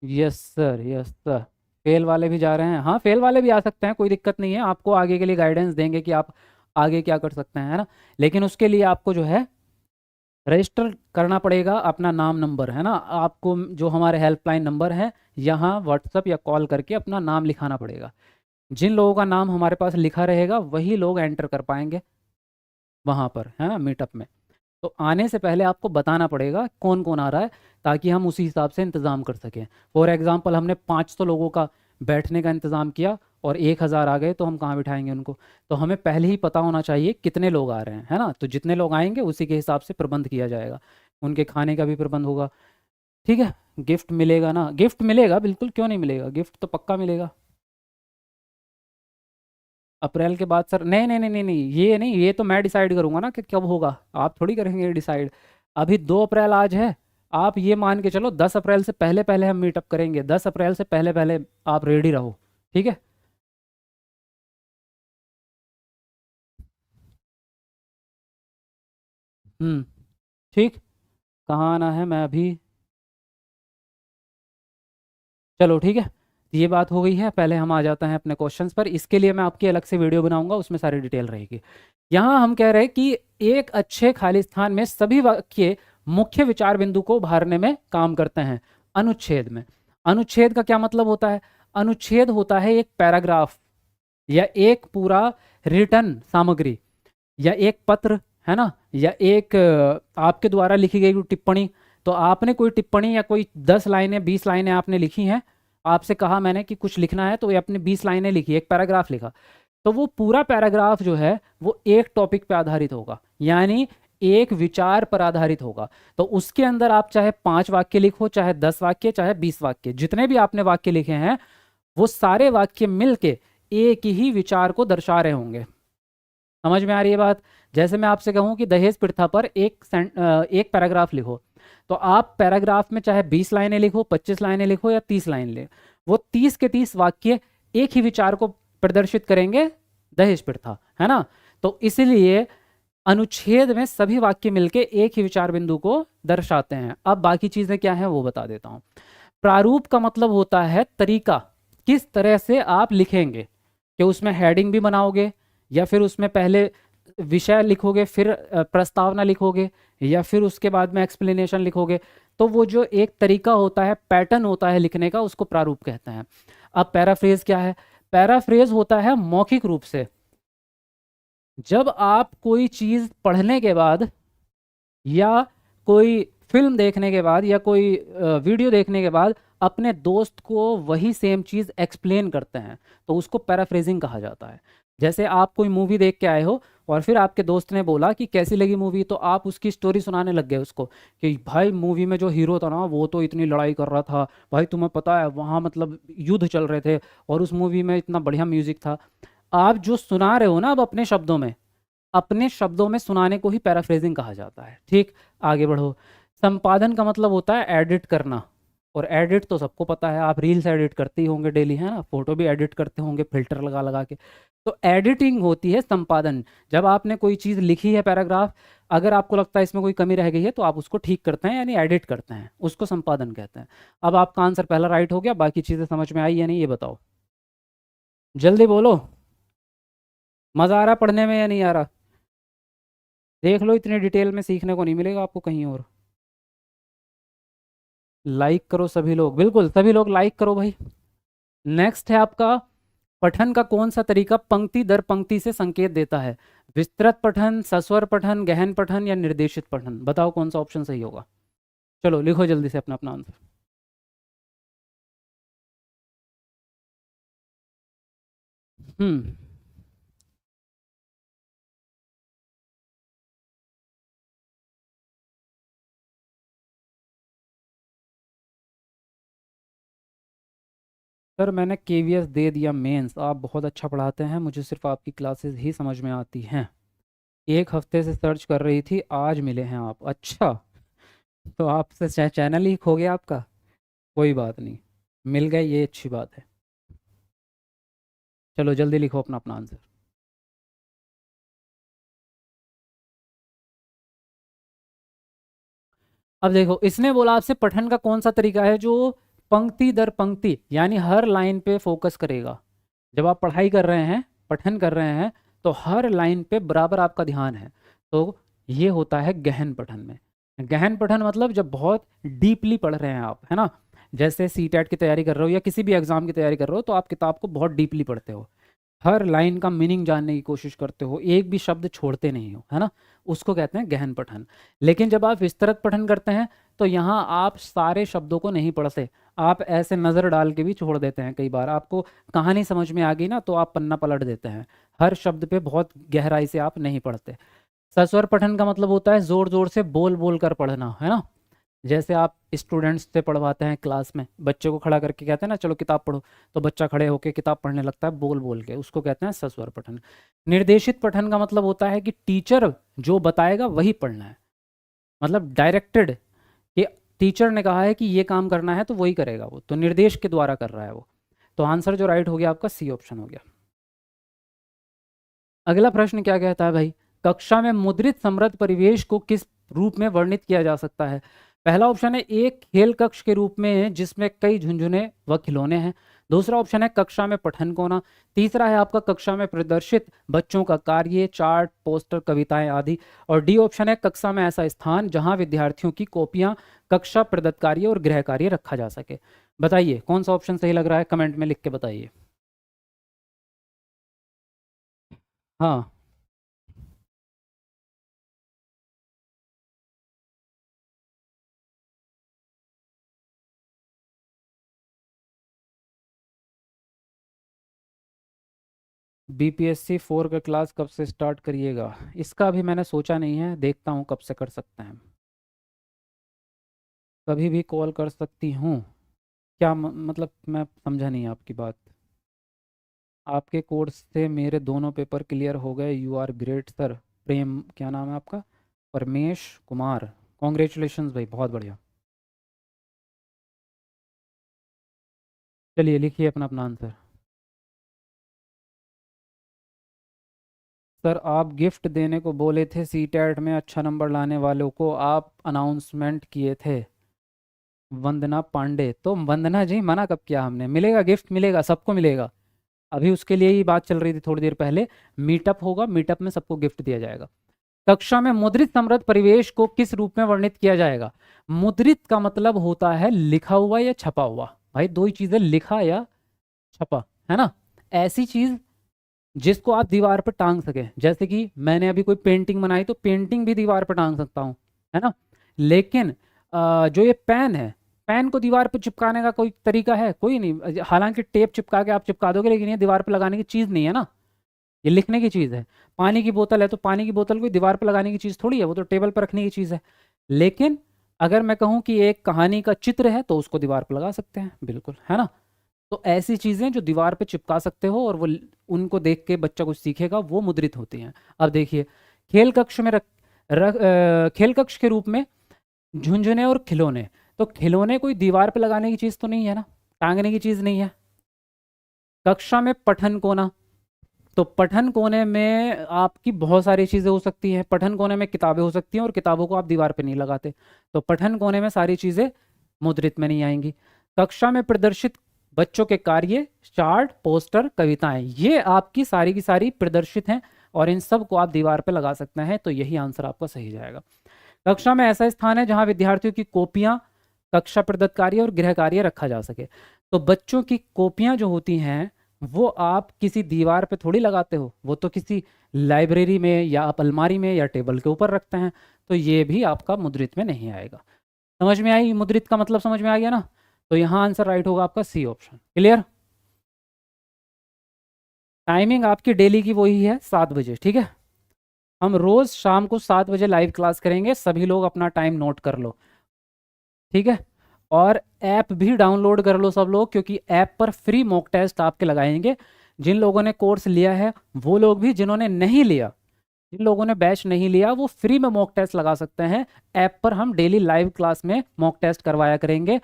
Yes sir, yes sir. Fail वाले भी जा रहे हैं, हाँ फेल वाले भी आ सकते हैं, कोई दिक्कत नहीं है, आपको आगे के लिए गाइडेंस देंगे कि आप आगे क्या कर सकते हैं, है ना। लेकिन उसके लिए आपको जो है रजिस्टर करना पड़ेगा, अपना नाम नंबर, है ना, आपको जो हमारे हेल्पलाइन नंबर है यहाँ व्हाट्सअप या कॉल करके अपना नाम लिखाना पड़ेगा। जिन लोगों का नाम हमारे पास लिखा रहेगा वही लोग एंटर कर पाएंगे वहाँ पर, है ना, मीटअप में। तो आने से पहले आपको बताना पड़ेगा कौन कौन आ रहा है, ताकि हम उसी हिसाब से इंतज़ाम कर सकें। फॉर एग्ज़ाम्पल हमने 500 लोगों का बैठने का इंतज़ाम किया और 1000 आ गए, तो हम कहाँ बिठाएंगे उनको। तो हमें पहले ही पता होना चाहिए कितने लोग आ रहे हैं, है ना, तो जितने लोग आएंगे उसी के हिसाब से प्रबंध किया जाएगा, उनके खाने का भी प्रबंध होगा, ठीक है। गिफ्ट मिलेगा ना, गिफ्ट मिलेगा बिल्कुल, क्यों नहीं मिलेगा, गिफ्ट तो पक्का मिलेगा। अप्रैल के बाद सर, नहीं नहीं नहीं नहीं नहीं, ये नहीं, ये तो मैं डिसाइड करूंगा ना कि कब होगा, आप थोड़ी करेंगे डिसाइड। अभी 2 अप्रैल आज है, आप ये मान के चलो 10 अप्रैल से पहले पहले हम मीटअप करेंगे, 10 अप्रैल से पहले पहले आप रेडी रहो, ठीक है। हम्म, ठीक। कहाँ आना है मैं अभी, चलो ठीक है। ये बात हो गई है, पहले हम आ जाते हैं अपने क्वेश्चंस पर, इसके लिए मैं आपकी अलग से वीडियो बनाऊंगा, उसमें सारी डिटेल रहेगी। यहाँ हम कह रहे हैं कि एक अच्छे खाली स्थान में सभी वाक्य मुख्य विचार बिंदु को उभारने में काम करते हैं। अनुच्छेद में, अनुच्छेद का क्या मतलब होता है, अनुच्छेद होता है एक पैराग्राफ या एक पूरा रिटर्न सामग्री या एक पत्र, है ना, या एक आपके द्वारा लिखी गई कोई टिप्पणी। तो आपने कोई टिप्पणी या कोई 10 लाइनें 20 लाइनें आपने लिखी हैं, आपसे कहा मैंने कि कुछ लिखना है, तो ये अपने 20 लाइनें लिखी, एक पैराग्राफ लिखा, तो वो पूरा पैराग्राफ जो है वो एक टॉपिक पे आधारित होगा, यानी एक विचार पर आधारित होगा। तो उसके अंदर आप चाहे 5 वाक्य लिखो, चाहे 10 वाक्य, चाहे 20 वाक्य, जितने भी आपने वाक्य लिखे हैं वो सारे वाक्य मिलके एक ही विचार को दर्शा रहे होंगे। समझ में आ रही है बात। जैसे मैं आपसे कहूं कि दहेज प्रथा पर एक पैराग्राफ लिखो, तो आप पैराग्राफ में चाहे 20 लाइनें लिखो, 25 लाइनें लिखो या 30 लाइन ले, वो 30 के 30 वाक्य एक ही विचार को प्रदर्शित करेंगे, दहेज प्रथा, है ना। तो इसलिए अनुच्छेद में सभी वाक्य मिलके एक ही विचार बिंदु को दर्शाते हैं। अब बाकी चीजें क्या है वो बता देता हूं। प्रारूप का मतलब होता है तरीका, किस तरह से आप लिखेंगे, कि उसमें हेडिंग भी बनाओगे या फिर उसमें पहले विषय लिखोगे, फिर प्रस्तावना लिखोगे, या फिर उसके बाद में एक्सप्लेनेशन लिखोगे। तो वो जो एक तरीका होता है, पैटर्न होता है लिखने का, उसको प्रारूप कहते हैं। अब पैराफ्रेज क्या है, पैराफ्रेज होता है मौखिक रूप से, जब आप कोई चीज पढ़ने के बाद या कोई फिल्म देखने के बाद या कोई वीडियो देखने के बाद अपने दोस्त को वही सेम चीज़ एक्सप्लेन करते हैं, तो उसको पैराफ्रेजिंग कहा जाता है। जैसे आप कोई मूवी देख के आए हो और फिर आपके दोस्त ने बोला कि कैसी लगी मूवी, तो आप उसकी स्टोरी सुनाने लग गए उसको, कि भाई मूवी में जो हीरो था ना वो तो इतनी लड़ाई कर रहा था, भाई तुम्हें पता है वहाँ मतलब युद्ध चल रहे थे और उस मूवी में इतना बढ़िया म्यूजिक था। आप जो सुना रहे हो ना अब अपने शब्दों में, अपने शब्दों में सुनाने को ही पैराफ्रेजिंग कहा जाता है, ठीक। आगे बढ़ो। संपादन का मतलब होता है एडिट करना, और एडिट तो सबको पता है, आप रील्स एडिट करते ही होंगे डेली, है ना, फोटो भी एडिट करते होंगे फिल्टर लगा लगा के। तो एडिटिंग होती है संपादन। जब आपने कोई चीज़ लिखी है पैराग्राफ, अगर आपको लगता है इसमें कोई कमी रह गई है तो आप उसको ठीक करते हैं, यानी एडिट करते हैं, उसको संपादन कहते हैं। अब आपका आंसर पहला राइट हो गया, बाकी चीज़ें समझ में आई या नहीं ये बताओ, जल्दी बोलो। मज़ा आ रहा पढ़ने में या नहीं आ रहा? देख लो, इतनी डिटेल में सीखने को नहीं मिलेगा आपको कहीं और। लाइक करो सभी लोग, बिल्कुल सभी लोग लाइक करो भाई। नेक्स्ट है आपका, पठन का कौन सा तरीका पंक्ति दर पंक्ति से संकेत देता है? विस्तृत पठन, सस्वर पठन, गहन पठन या निर्देशित पठन? बताओ कौन सा ऑप्शन सही होगा। चलो लिखो जल्दी से अपना अपना आंसर। हम्म। सर मैंने केवीएस दे दिया मेंस। आप बहुत अच्छा पढ़ाते हैं, मुझे सिर्फ आपकी क्लासेस ही समझ में आती हैं। एक हफ्ते से सर्च कर रही थी, आज मिले हैं आप। अच्छा, तो आपसे चैनल ही खो गया आपका। कोई बात नहीं, मिल गए, ये अच्छी बात है। चलो जल्दी लिखो अपना अपना आंसर। अब देखो, इसने बोला आपसे पठन का कौन सा तरीका है जो पंक्ति दर पंक्ति यानी हर लाइन पे फोकस करेगा। जब आप पढ़ाई कर रहे हैं, पठन कर रहे हैं, तो हर लाइन पे बराबर आपका ध्यान है। तो ये होता है गहन पठन में। गहन पठन मतलब जब बहुत डीपली पढ़ रहे हैं आप, है ना। जैसे सीटेट की तैयारी कर रहे हो या किसी भी एग्जाम की तैयारी कर रहे हो, तो आप किताब को बहुत डीपली पढ़ते हो, हर लाइन का मीनिंग जानने की कोशिश करते हो, एक भी शब्द छोड़ते नहीं हो, है ना। उसको कहते हैं गहन पठन। लेकिन जब आप विस्तृत पठन करते हैं, तो यहाँ आप सारे शब्दों को नहीं पढ़ते, आप ऐसे नज़र डाल के भी छोड़ देते हैं। कई बार आपको कहानी समझ में आ गई ना, तो आप पन्ना पलट देते हैं, हर शब्द पे बहुत गहराई से आप नहीं पढ़ते। सस्वर पठन का मतलब होता है जोर जोर से बोल बोल कर पढ़ना, है ना। जैसे आप स्टूडेंट्स से पढ़वाते हैं क्लास में, बच्चे को खड़ा करके कहते हैं ना चलो किताब पढ़ो, तो बच्चा खड़े होकर किताब पढ़ने लगता है बोल बोल के, उसको कहते हैं सस्वर पठन। निर्देशित पठन का मतलब होता है कि टीचर जो बताएगा वही पढ़ना है, मतलब डायरेक्टेड, कि टीचर ने कहा है कि ये काम करना है तो वही करेगा वो, तो निर्देश के द्वारा कर रहा है वो। तो आंसर जो राइट हो गया आपका सी ऑप्शन हो गया। अगला प्रश्न क्या कहता है भाई, कक्षा में मुद्रित समृद्ध परिवेश को किस रूप में वर्णित किया जा सकता है? पहला ऑप्शन है एक खेल कक्ष के रूप में जिसमें कई झुंझुने व खिलौने हैं। दूसरा ऑप्शन है कक्षा में पठन कोना। तीसरा है आपका कक्षा में प्रदर्शित बच्चों का कार्य, चार्ट, पोस्टर, कविताएं आदि। और डी ऑप्शन है कक्षा में ऐसा स्थान जहां विद्यार्थियों की कॉपियां, कक्षा प्रदत्त कार्य और गृह कार्य रखा जा सके। बताइए कौन सा ऑप्शन सही लग रहा है, कमेंट में लिख के बताइए। हाँ, बीपीएससी 4 का क्लास कब से स्टार्ट करिएगा? इसका अभी मैंने सोचा नहीं है, देखता हूँ कब से कर सकते हैं। कभी भी कॉल कर सकती हूँ? क्या मतलब, मैं समझा नहीं आपकी बात। आपके कोर्स से मेरे दोनों पेपर क्लियर हो गए, यू आर ग्रेट सर। प्रेम, क्या नाम है आपका? परमेश कुमार। कॉन्ग्रेचुलेशंस भाई, बहुत बढ़िया। चलिए लिखिए अपना अपना आंसर। सर आप गिफ्ट देने को बोले थे, सीटेट में अच्छा नंबर लाने वालों को आप अनाउंसमेंट किए थे। वंदना पांडे, तो वंदना जी मना कब किया हमने? मिलेगा, गिफ्ट मिलेगा, सबको मिलेगा। अभी उसके लिए ही बात चल रही थी थोड़ी देर पहले। मीटअप होगा, मीटअप में सबको गिफ्ट दिया जाएगा। कक्षा में मुद्रित समृद्ध परिवेश को किस रूप में वर्णित किया जाएगा? मुद्रित का मतलब होता है लिखा हुआ या छपा हुआ। भाई दो ही चीजें, लिखा या छपा, है ना। ऐसी चीज जिसको आप दीवार पर टांग सके, जैसे कि मैंने अभी कोई पेंटिंग बनाई, तो पेंटिंग भी दीवार पर टांग सकता हूँ, है ना। लेकिन जो ये पेन है, पेन को दीवार पर चिपकाने का कोई तरीका है? कोई नहीं। हालांकि टेप चिपका के आप चिपका दोगे, लेकिन ये दीवार पर लगाने की चीज़ नहीं है ना, ये लिखने की चीज़ है। पानी की बोतल है, तो पानी की बोतल कोई दीवार पर लगाने की चीज़ थोड़ी है, वो तो टेबल पर रखने की चीज़ है। लेकिन अगर मैं कहूँ कि एक कहानी का चित्र है, तो उसको दीवार पर लगा सकते हैं, बिल्कुल, है ना। तो ऐसी चीज़ें जो दीवार पे चिपका सकते हो और वो उनको देख के बच्चा कुछ सीखेगा, वो मुद्रित होती हैं। अब देखिए, खेल कक्ष में खेल कक्ष के रूप में झुंझुने और खिलौने, तो खिलौने कोई दीवार पे लगाने की चीज़ तो नहीं है ना, टांगने की चीज़ नहीं है। कक्षा में पठन कोना, तो पठन कोने में आपकी बहुत सारी चीज़ें हो सकती हैं। पठन कोने में किताबें हो सकती हैं, और किताबों को आप दीवार पे नहीं लगाते, तो पठन कोने में सारी चीज़ें मुद्रित में नहीं आएंगी। कक्षा में प्रदर्शित बच्चों के कार्य, चार्ट, पोस्टर, कविताएं, ये आपकी सारी की सारी प्रदर्शित हैं और इन सब को आप दीवार पे लगा सकते हैं। तो यही आंसर आपका सही जाएगा। कक्षा में ऐसा स्थान है जहां विद्यार्थियों की कॉपियां, कक्षा प्रदत्त कार्य और गृह कार्य रखा जा सके। तो बच्चों की कॉपियां जो होती हैं वो आप किसी दीवार पे थोड़ी लगाते हो, वो तो किसी लाइब्रेरी में या आप अलमारी में या टेबल के ऊपर रखते हैं। तो ये भी आपका मुद्रित में नहीं आएगा। समझ में आई? मुद्रित का मतलब समझ में आ गया ना? तो यहाँ आंसर राइट होगा आपका सी ऑप्शन। क्लियर? टाइमिंग आपकी डेली की वही है, 7 बजे। ठीक है, हम रोज शाम को 7 बजे लाइव क्लास करेंगे, सभी लोग अपना टाइम नोट कर लो। ठीक है, और ऐप भी डाउनलोड कर लो सब लोग, क्योंकि ऐप पर फ्री मॉक टेस्ट आपके लगाएंगे। जिन लोगों ने कोर्स लिया है वो लोग भी, जिन्होंने नहीं लिया, जिन लोगों ने बैच नहीं लिया, वो फ्री में मॉक टेस्ट लगा सकते हैं। ऐप पर हम डेली लाइव क्लास में मॉक टेस्ट करवाया करेंगे।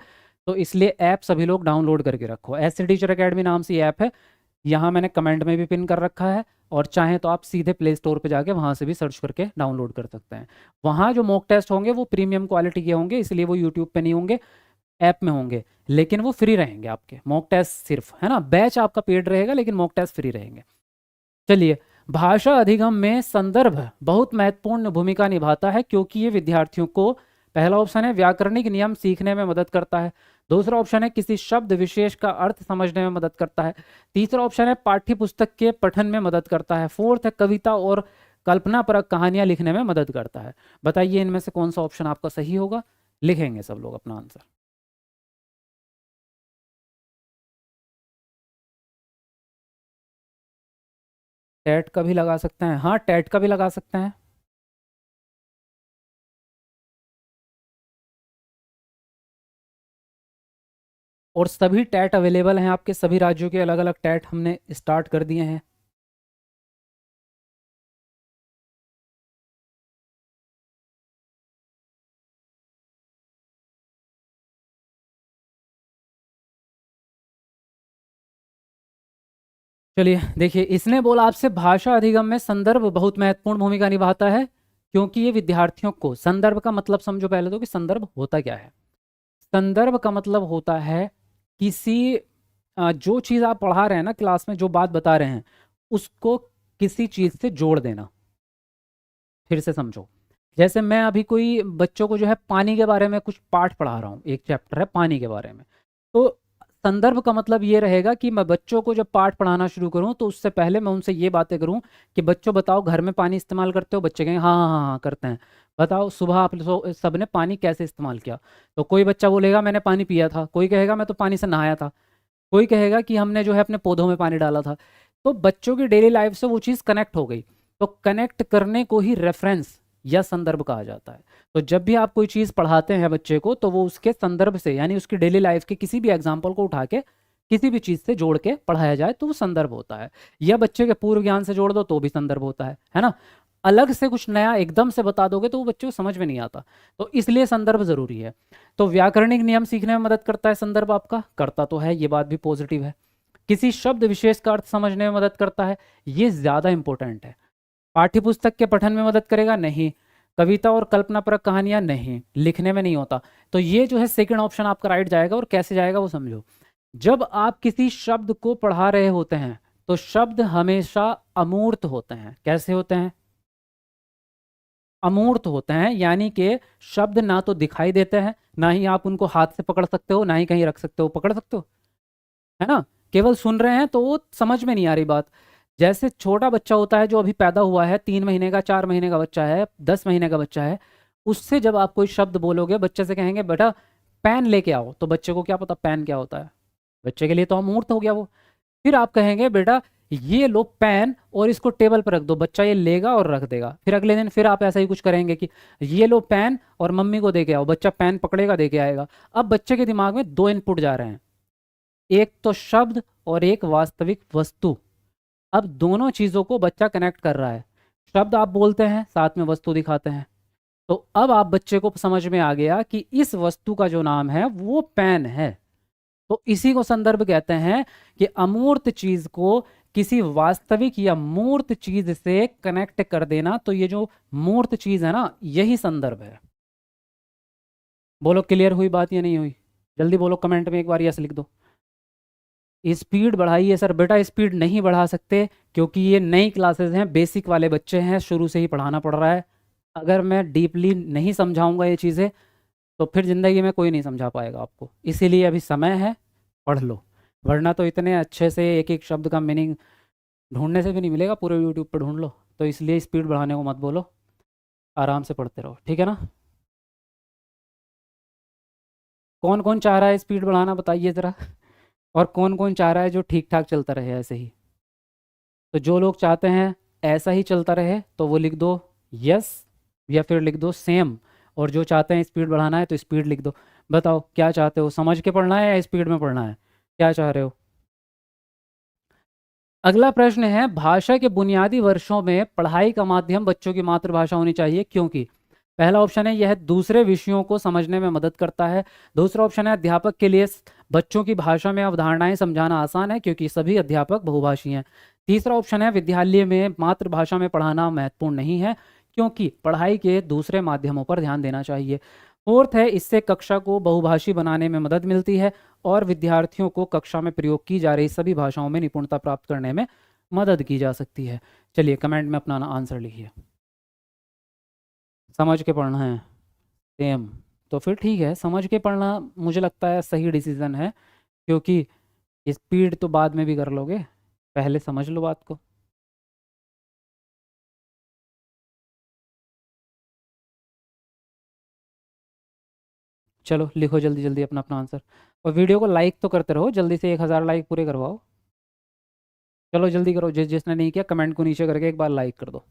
तो इसलिए ऐप सभी लोग डाउनलोड करके रखो। एससी टीचर एकेडमी नाम से ऐप है, यहाँ मैंने कमेंट में भी पिन कर रखा है, और चाहें तो आप सीधे प्ले स्टोर पे जाके वहाँ से भी सर्च करके डाउनलोड कर सकते हैं। वहाँ जो मॉक टेस्ट होंगे वो प्रीमियम क्वालिटी के होंगे, इसलिए वो यूट्यूब पे नहीं होंगे, ऐप में होंगे, लेकिन वो फ्री रहेंगे आपके मॉक टेस्ट सिर्फ, है ना। बैच आपका पेड रहेगा लेकिन मॉक टेस्ट फ्री रहेंगे। चलिए, भाषा अधिगम में संदर्भ बहुत महत्वपूर्ण भूमिका निभाता है, क्योंकि ये विद्यार्थियों को, पहला ऑप्शन है व्याकरणिक नियम सीखने में मदद करता है, दूसरा ऑप्शन है किसी शब्द विशेष का अर्थ समझने में मदद करता है, तीसरा ऑप्शन है पाठ्य पुस्तक के पठन में मदद करता है, फोर्थ है कविता और कल्पनापरक कहानियां लिखने में मदद करता है। बताइए इनमें से कौन सा ऑप्शन आपका सही होगा? लिखेंगे सब लोग अपना आंसर। टैट का भी लगा सकते हैं, हाँ टैट का भी लगा सकते हैं। और सभी टैट अवेलेबल हैं आपके, सभी राज्यों के अलग अलग टैट हमने स्टार्ट कर दिए हैं। चलिए देखिए, इसने बोला आपसे भाषा अधिगम में संदर्भ बहुत महत्वपूर्ण भूमिका निभाता है, क्योंकि ये विद्यार्थियों को, संदर्भ का मतलब समझो पहले तो कि संदर्भ होता क्या है। संदर्भ का मतलब होता है किसी जो चीज़ आप पढ़ा रहे हैं ना क्लास में, जो बात बता रहे हैं, उसको किसी चीज़ से जोड़ देना। फिर से समझो, जैसे मैं अभी कोई बच्चों को जो है पानी के बारे में कुछ पाठ पढ़ा रहा हूँ, एक चैप्टर है पानी के बारे में, तो संदर्भ का मतलब ये रहेगा कि मैं बच्चों को जब पाठ पढ़ाना शुरू करूँ तो उससे पहले मैं उनसे ये बातें करूँ कि बच्चों बताओ घर में पानी इस्तेमाल करते हो? बच्चे कहेंगे हाँ हाँ हाँ हाँ करते हैं। बताओ सुबह आप सब ने पानी कैसे इस्तेमाल किया? तो कोई बच्चा बोलेगा मैंने पानी पिया था, कोई कहेगा मैं तो पानी से नहाया था, कोई कहेगा कि हमने जो है अपने पौधों में पानी डाला था। तो बच्चों की डेली लाइफ से वो चीज़ कनेक्ट हो गई। तो कनेक्ट करने को ही रेफरेंस या संदर्भ कहा जाता है। तो जब भी आप कोई चीज़ पढ़ाते हैं बच्चे को, तो वो उसके संदर्भ से, यानी उसकी डेली लाइफ के किसी भी एग्जाम्पल को उठा के किसी भी चीज़ से जोड़ के पढ़ाया जाए तो वो संदर्भ होता है। या बच्चे के पूर्व ज्ञान से जोड़ दो तो भी संदर्भ होता है ना। अलग से कुछ नया एकदम से बता दोगे तो वो बच्चे को समझ में नहीं आता, तो इसलिए संदर्भ जरूरी है। तो व्याकरणिक नियम सीखने में मदद करता है संदर्भ, आपका करता तो है, ये बात भी पॉजिटिव है। किसी शब्द विशेष का अर्थ समझने में मदद करता है, ये ज्यादा इंपॉर्टेंट है। पाठ्यपुस्तक के पठन में मदद करेगा? नहीं। कविता और कल्पनापरक कहानियां? नहीं, लिखने में नहीं होता। तो ये जो है सेकंड ऑप्शन आपका राइट जाएगा। और कैसे जाएगा वो समझो। जब आप किसी शब्द को पढ़ा रहे होते हैं तो शब्द हमेशा अमूर्त होते हैं। कैसे होते हैं? अमूर्त होते हैं, यानी कि शब्द ना तो दिखाई देते हैं, ना ही आप उनको हाथ से पकड़ सकते हो, ना ही कहीं रख सकते हो, पकड़ सकते हो, है ना। केवल सुन रहे हैं तो वो समझ में नहीं आ रही बात। जैसे छोटा बच्चा होता है जो अभी पैदा हुआ है, 3 महीने का, 4 महीने का बच्चा है, 10 महीने का बच्चा है, उससे जब आप कोई शब्द बोलोगे, बच्चे से कहेंगे बेटा पेन लेके आओ, तो बच्चे को क्या पता पेन क्या होता है? बच्चे के लिए तो अमूर्त हो गया वो। फिर आप कहेंगे बेटा ये लो पेन और इसको टेबल पर रख दो, बच्चा ये लेगा और रख देगा। फिर अगले दिन फिर आप ऐसा ही कुछ करेंगे कि ये लो पेन और मम्मी को दे के आओ, बच्चा पेन पकड़ेगा, दे के आएगा। अब बच्चे के दिमाग में दो इनपुट जा रहे हैं, एक तो शब्द और एक वास्तविक वस्तु। अब दोनों चीजों को बच्चा कनेक्ट कर रहा है। शब्द आप बोलते हैं, साथ में वस्तु दिखाते हैं। तो अब आप बच्चे को समझ में आ गया कि इस वस्तु का जो नाम है वो पेन है। तो इसी को संदर्भ कहते हैं कि अमूर्त चीज को किसी वास्तविक या मूर्त चीज से कनेक्ट कर देना। तो ये जो मूर्त चीज है ना, यही संदर्भ है। बोलो क्लियर हुई बात या नहीं हुई? जल्दी बोलो, कमेंट में एक बार यस लिख दो। स्पीड बढ़ाइए सर। बेटा स्पीड नहीं बढ़ा सकते क्योंकि ये नई क्लासेस हैं, बेसिक वाले बच्चे हैं, शुरू से ही पढ़ाना पड़ रहा है। अगर मैं डीपली नहीं समझाऊंगा ये चीज़ें तो फिर ज़िंदगी में कोई नहीं समझा पाएगा आपको। इसीलिए अभी समय है, पढ़ लो। वरना तो इतने अच्छे से एक एक शब्द का मीनिंग ढूंढने से भी नहीं मिलेगा, पूरे यूट्यूब पर ढूंढ लो। तो इसलिए स्पीड बढ़ाने को मत बोलो, आराम से पढ़ते रहो, ठीक है ना। कौन कौन चाह रहा है स्पीड बढ़ाना बताइए ज़रा। और कौन कौन चाह रहा है जो ठीक ठाक चलता रहे ऐसे ही। तो जो लोग चाहते हैं ऐसा ही चलता रहे तो वो लिख दो यस, या फिर लिख दो सेम। और जो चाहते हैं स्पीड बढ़ाना है तो स्पीड लिख दो। बताओ क्या चाहते हो, समझ के पढ़ना है या स्पीड में पढ़ना है, क्या चाह रहे हो। अगला प्रश्न है, भाषा के बुनियादी वर्षों में पढ़ाई का माध्यम बच्चों की मातृभाषा होनी चाहिए क्योंकि। पहला ऑप्शन है यह दूसरे विषयों को समझने में मदद करता है। दूसरा ऑप्शन है अध्यापक के लिए बच्चों की भाषा में अवधारणाएं समझाना आसान है क्योंकि सभी अध्यापक बहुभाषी हैं। तीसरा ऑप्शन है विद्यालय में मातृभाषा में पढ़ाना महत्वपूर्ण नहीं है क्योंकि पढ़ाई के दूसरे माध्यमों पर ध्यान देना चाहिए। फोर्थ है इससे कक्षा को बहुभाषी बनाने में मदद मिलती है और विद्यार्थियों को कक्षा में प्रयोग की जा रही सभी भाषाओं में निपुणता प्राप्त करने में मदद की जा सकती है। चलिए कमेंट में अपना आंसर लिखिए। समझ के पढ़ना है, सेम। तो फिर ठीक है, समझ के पढ़ना मुझे लगता है सही डिसीजन है क्योंकि स्पीड तो बाद में भी कर लोगे, पहले समझ लो बात को। चलो लिखो जल्दी जल्दी अपना अपना आंसर। और वीडियो को लाइक तो करते रहो, जल्दी से 1000 लाइक पूरे करवाओ। चलो जल्दी करो, जिसने नहीं किया कमेंट को नीचे करके एक बार लाइक कर दो।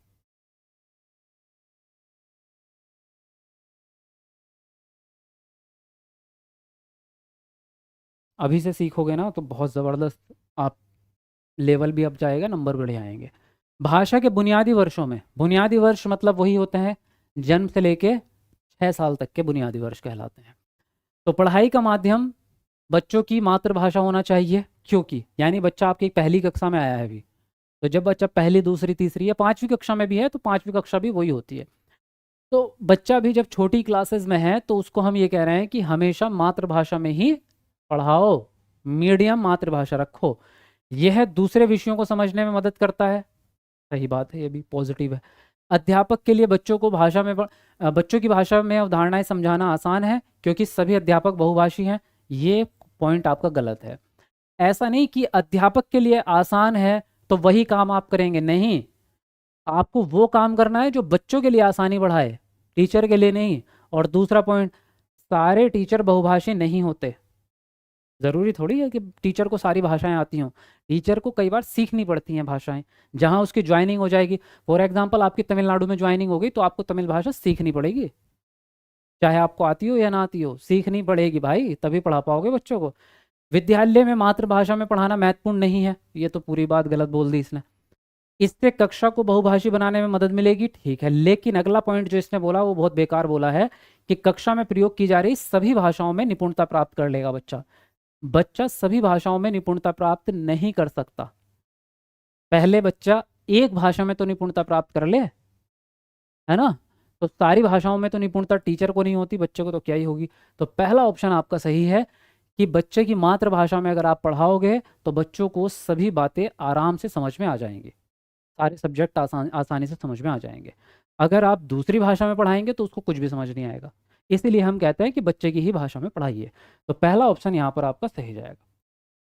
अभी से सीखोगे ना तो बहुत ज़बरदस्त आप लेवल भी अप जाएगा, नंबर बढ़े आएंगे। भाषा के बुनियादी वर्षों में, बुनियादी वर्ष मतलब वही होते हैं जन्म से लेके 6 साल तक के बुनियादी वर्ष कहलाते हैं। तो पढ़ाई का माध्यम बच्चों की मातृभाषा होना चाहिए क्योंकि, यानी बच्चा आपकी पहली कक्षा में आया है अभी, तो जब बच्चा पहली दूसरी तीसरी या पांचवी कक्षा में भी है तो पांचवी कक्षा भी वही होती है। तो बच्चा भी जब छोटी क्लासेस में है तो उसको हम ये कह रहे हैं कि हमेशा मातृभाषा में ही पढ़ाओ, मीडियम मातृभाषा रखो। यह दूसरे विषयों को समझने में मदद करता है, सही बात है, ये भी पॉजिटिव है। अध्यापक के लिए बच्चों को बच्चों की भाषा में अवधारणाएं समझाना आसान है क्योंकि सभी अध्यापक बहुभाषी हैं। ये पॉइंट आपका गलत है। ऐसा नहीं कि अध्यापक के लिए आसान है तो वही काम आप करेंगे, नहीं। आपको वो काम करना है जो बच्चों के लिए आसानी बढ़ाए, टीचर के लिए नहीं। और दूसरा पॉइंट, सारे टीचर बहुभाषी नहीं होते। ज़रूरी थोड़ी है कि टीचर को सारी भाषाएं आती हों। टीचर को कई बार सीखनी पड़ती हैं भाषाएं, जहां उसकी ज्वाइनिंग हो जाएगी। फॉर एग्जांपल आपकी तमिलनाडु में ज्वाइनिंग हो गई तो आपको तमिल भाषा सीखनी पड़ेगी, चाहे आपको आती हो या ना आती हो, सीखनी पड़ेगी भाई, तभी पढ़ा पाओगे बच्चों को। विद्यालय में मातृभाषा में पढ़ाना महत्वपूर्ण नहीं है, ये तो पूरी बात गलत बोल दी इसने। इससे कक्षा को बहुभाषी बनाने में मदद मिलेगी, ठीक है, लेकिन अगला पॉइंट जो इसने बोला वो बहुत बेकार बोला है कि कक्षा में प्रयोग की जा रही सभी भाषाओं में निपुणता प्राप्त कर लेगा बच्चा। बच्चा सभी भाषाओं में निपुणता प्राप्त नहीं कर सकता। पहले बच्चा एक भाषा में तो निपुणता प्राप्त कर ले, है ना। तो सारी भाषाओं में तो निपुणता टीचर को नहीं होती, बच्चे को तो क्या ही होगी। तो पहला ऑप्शन आपका सही है कि बच्चे की मातृभाषा में अगर आप पढ़ाओगे तो बच्चों को सभी बातें आराम से समझ में आ जाएंगी, सारे सब्जेक्ट आसानी से समझ में आ जाएंगे। अगर आप दूसरी भाषा में पढ़ाएंगे तो उसको कुछ भी समझ नहीं आएगा। इसीलिए हम कहते हैं कि बच्चे की ही भाषा में पढ़ाइए। तो पहला ऑप्शन यहाँ पर आपका सही जाएगा।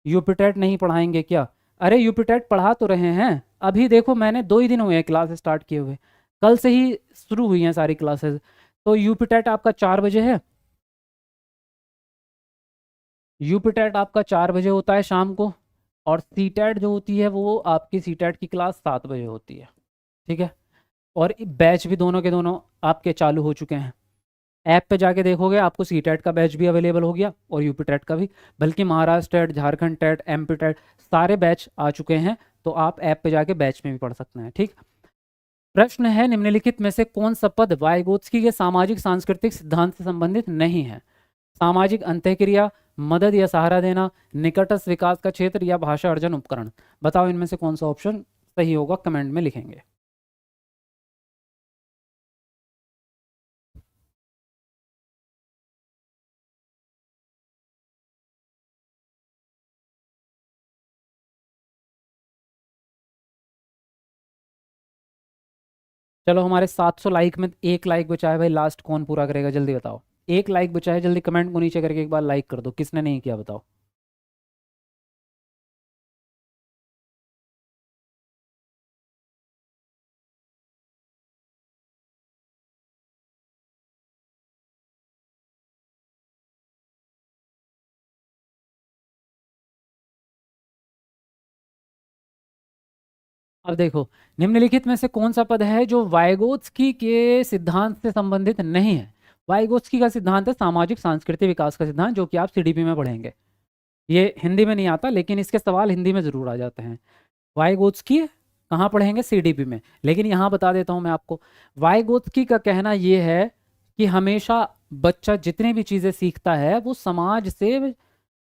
यूपीटेट नहीं पढ़ाएंगे क्या? अरे यूपीटेट पढ़ा तो रहे हैं। अभी देखो मैंने 2 ही दिन हुए हैं क्लास स्टार्ट किए हुए, कल से ही शुरू हुई हैं सारी क्लासेस। तो यूपीटेट आपका 4 बजे है, यूपीटेट आपका 4 बजे होता है शाम को। और सीटेट जो होती है वो आपकी सीटेट की क्लास 7 बजे होती है, ठीक है। और बैच भी दोनों के दोनों आपके चालू हो चुके हैं। ऐप पे जाके देखोगे आपको सीटेट का बैच भी अवेलेबल हो गया और यूपी टेट का भी। बल्कि Maharashtra TET, Jharkhand TET, MP TET सारे बैच आ चुके हैं। तो आप ऐप पे जाके बैच में भी पढ़ सकते हैं, ठीक। प्रश्न है, निम्नलिखित में से कौन सा पद वाइगोत्स्की के सामाजिक सांस्कृतिक सिद्धांत से संबंधित नहीं है? सामाजिक अंत्यक्रिया, मदद या सहारा देना, निकटस्थ विकास का क्षेत्र या भाषा अर्जन उपकरण। बताओ इनमें से कौन सा ऑप्शन सही होगा, कमेंट में लिखेंगे। चलो हमारे 700 लाइक में एक लाइक बचा है भाई, लास्ट कौन पूरा करेगा जल्दी बताओ। एक लाइक बचा है, जल्दी कमेंट को नीचे करके एक बार लाइक कर दो, किसने नहीं किया बताओ। अब देखो, निम्नलिखित में से कौन सा पद है जो वाइगोत्स्की के सिद्धांत से संबंधित नहीं है। वाइगोत्स्की का सिद्धांत है सामाजिक सांस्कृतिक विकास का सिद्धांत, जो कि आप सीडीपी में पढ़ेंगे। ये हिंदी में नहीं आता, लेकिन इसके सवाल हिंदी में जरूर आ जाते हैं। वाइगोत्स्की कहाँ पढ़ेंगे, सीडीपी में। लेकिन यहाँ बता देता हूँ मैं आपको, वाइगोत्स्की का कहना ये है कि हमेशा बच्चा जितनी भी चीज़ें सीखता है वो समाज से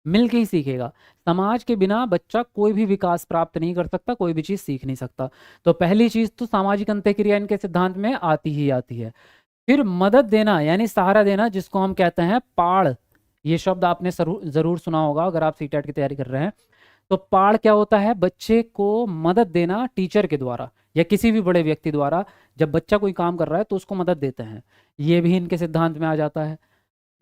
मिल के ही सीखेगा। समाज के बिना बच्चा कोई भी विकास प्राप्त नहीं कर सकता, कोई भी चीज़ सीख नहीं सकता। तो पहली चीज़ तो सामाजिक अंतःक्रिया इनके सिद्धांत में आती ही आती है। फिर मदद देना यानी सहारा देना, जिसको हम कहते हैं पाड़। ये शब्द आपने जरूर सुना होगा अगर आप सीटेट की तैयारी कर रहे हैं। तो पाड़ क्या होता है, बच्चे को मदद देना टीचर के द्वारा या किसी भी बड़े व्यक्ति द्वारा। जब बच्चा कोई काम कर रहा है तो उसको मदद देते हैं, ये भी इनके सिद्धांत में आ जाता है।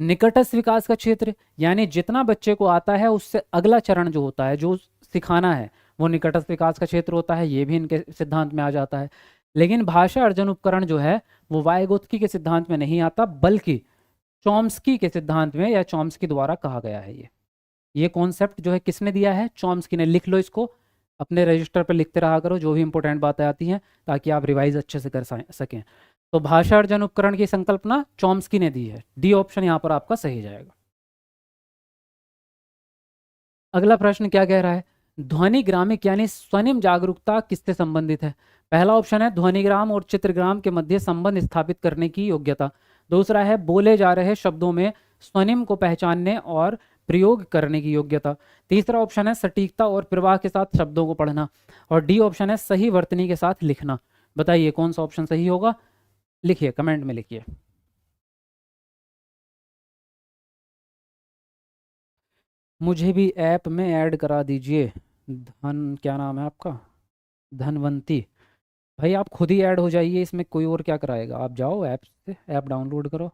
निकटस्थ विकास का क्षेत्र यानी जितना बच्चे को आता है उससे अगला चरण जो होता है, जो सिखाना है, वो निकटस्थ विकास का क्षेत्र होता है, ये भी इनके सिद्धांत में आ जाता है। लेकिन भाषा अर्जन उपकरण जो है वो वाइगोत्स्की के सिद्धांत में नहीं आता, बल्कि चॉम्स्की के सिद्धांत में या चॉम्स्की द्वारा कहा गया है। ये कॉन्सेप्ट जो है किसने दिया है, चॉम्स्की ने। लिख लो इसको, अपने रजिस्टर पर लिखते रहा करो जो भी इंपॉर्टेंट बातें आती हैं, ताकि आप रिवाइज अच्छे से कर सकें। तो भाषा अर्जन उपकरण की संकल्पना चॉम्स्की ने दी है। डी ऑप्शन यहाँ पर आपका सही जाएगा। अगला प्रश्न क्या कह रहा है, ध्वनिग्रामिक यानी स्वनिम जागरूकता किससे संबंधित है। पहला ऑप्शन है ध्वनिग्राम और चित्रग्राम के मध्य संबंध स्थापित करने की योग्यता। दूसरा है बोले जा रहे शब्दों में स्वनिम को पहचानने और प्रयोग करने की योग्यता। तीसरा ऑप्शन है सटीकता और प्रवाह के साथ शब्दों को पढ़ना। और डी ऑप्शन है सही वर्तनी के साथ लिखना। बताइए कौन सा ऑप्शन सही होगा, लिखिए कमेंट में लिखिए। मुझे भी ऐप में ऐड करा दीजिए। धन क्या नाम है आपका, धनवंती। भाई आप खुद ही ऐड हो जाइए, इसमें कोई और क्या कराएगा। आप जाओ ऐप से, ऐप डाउनलोड करो।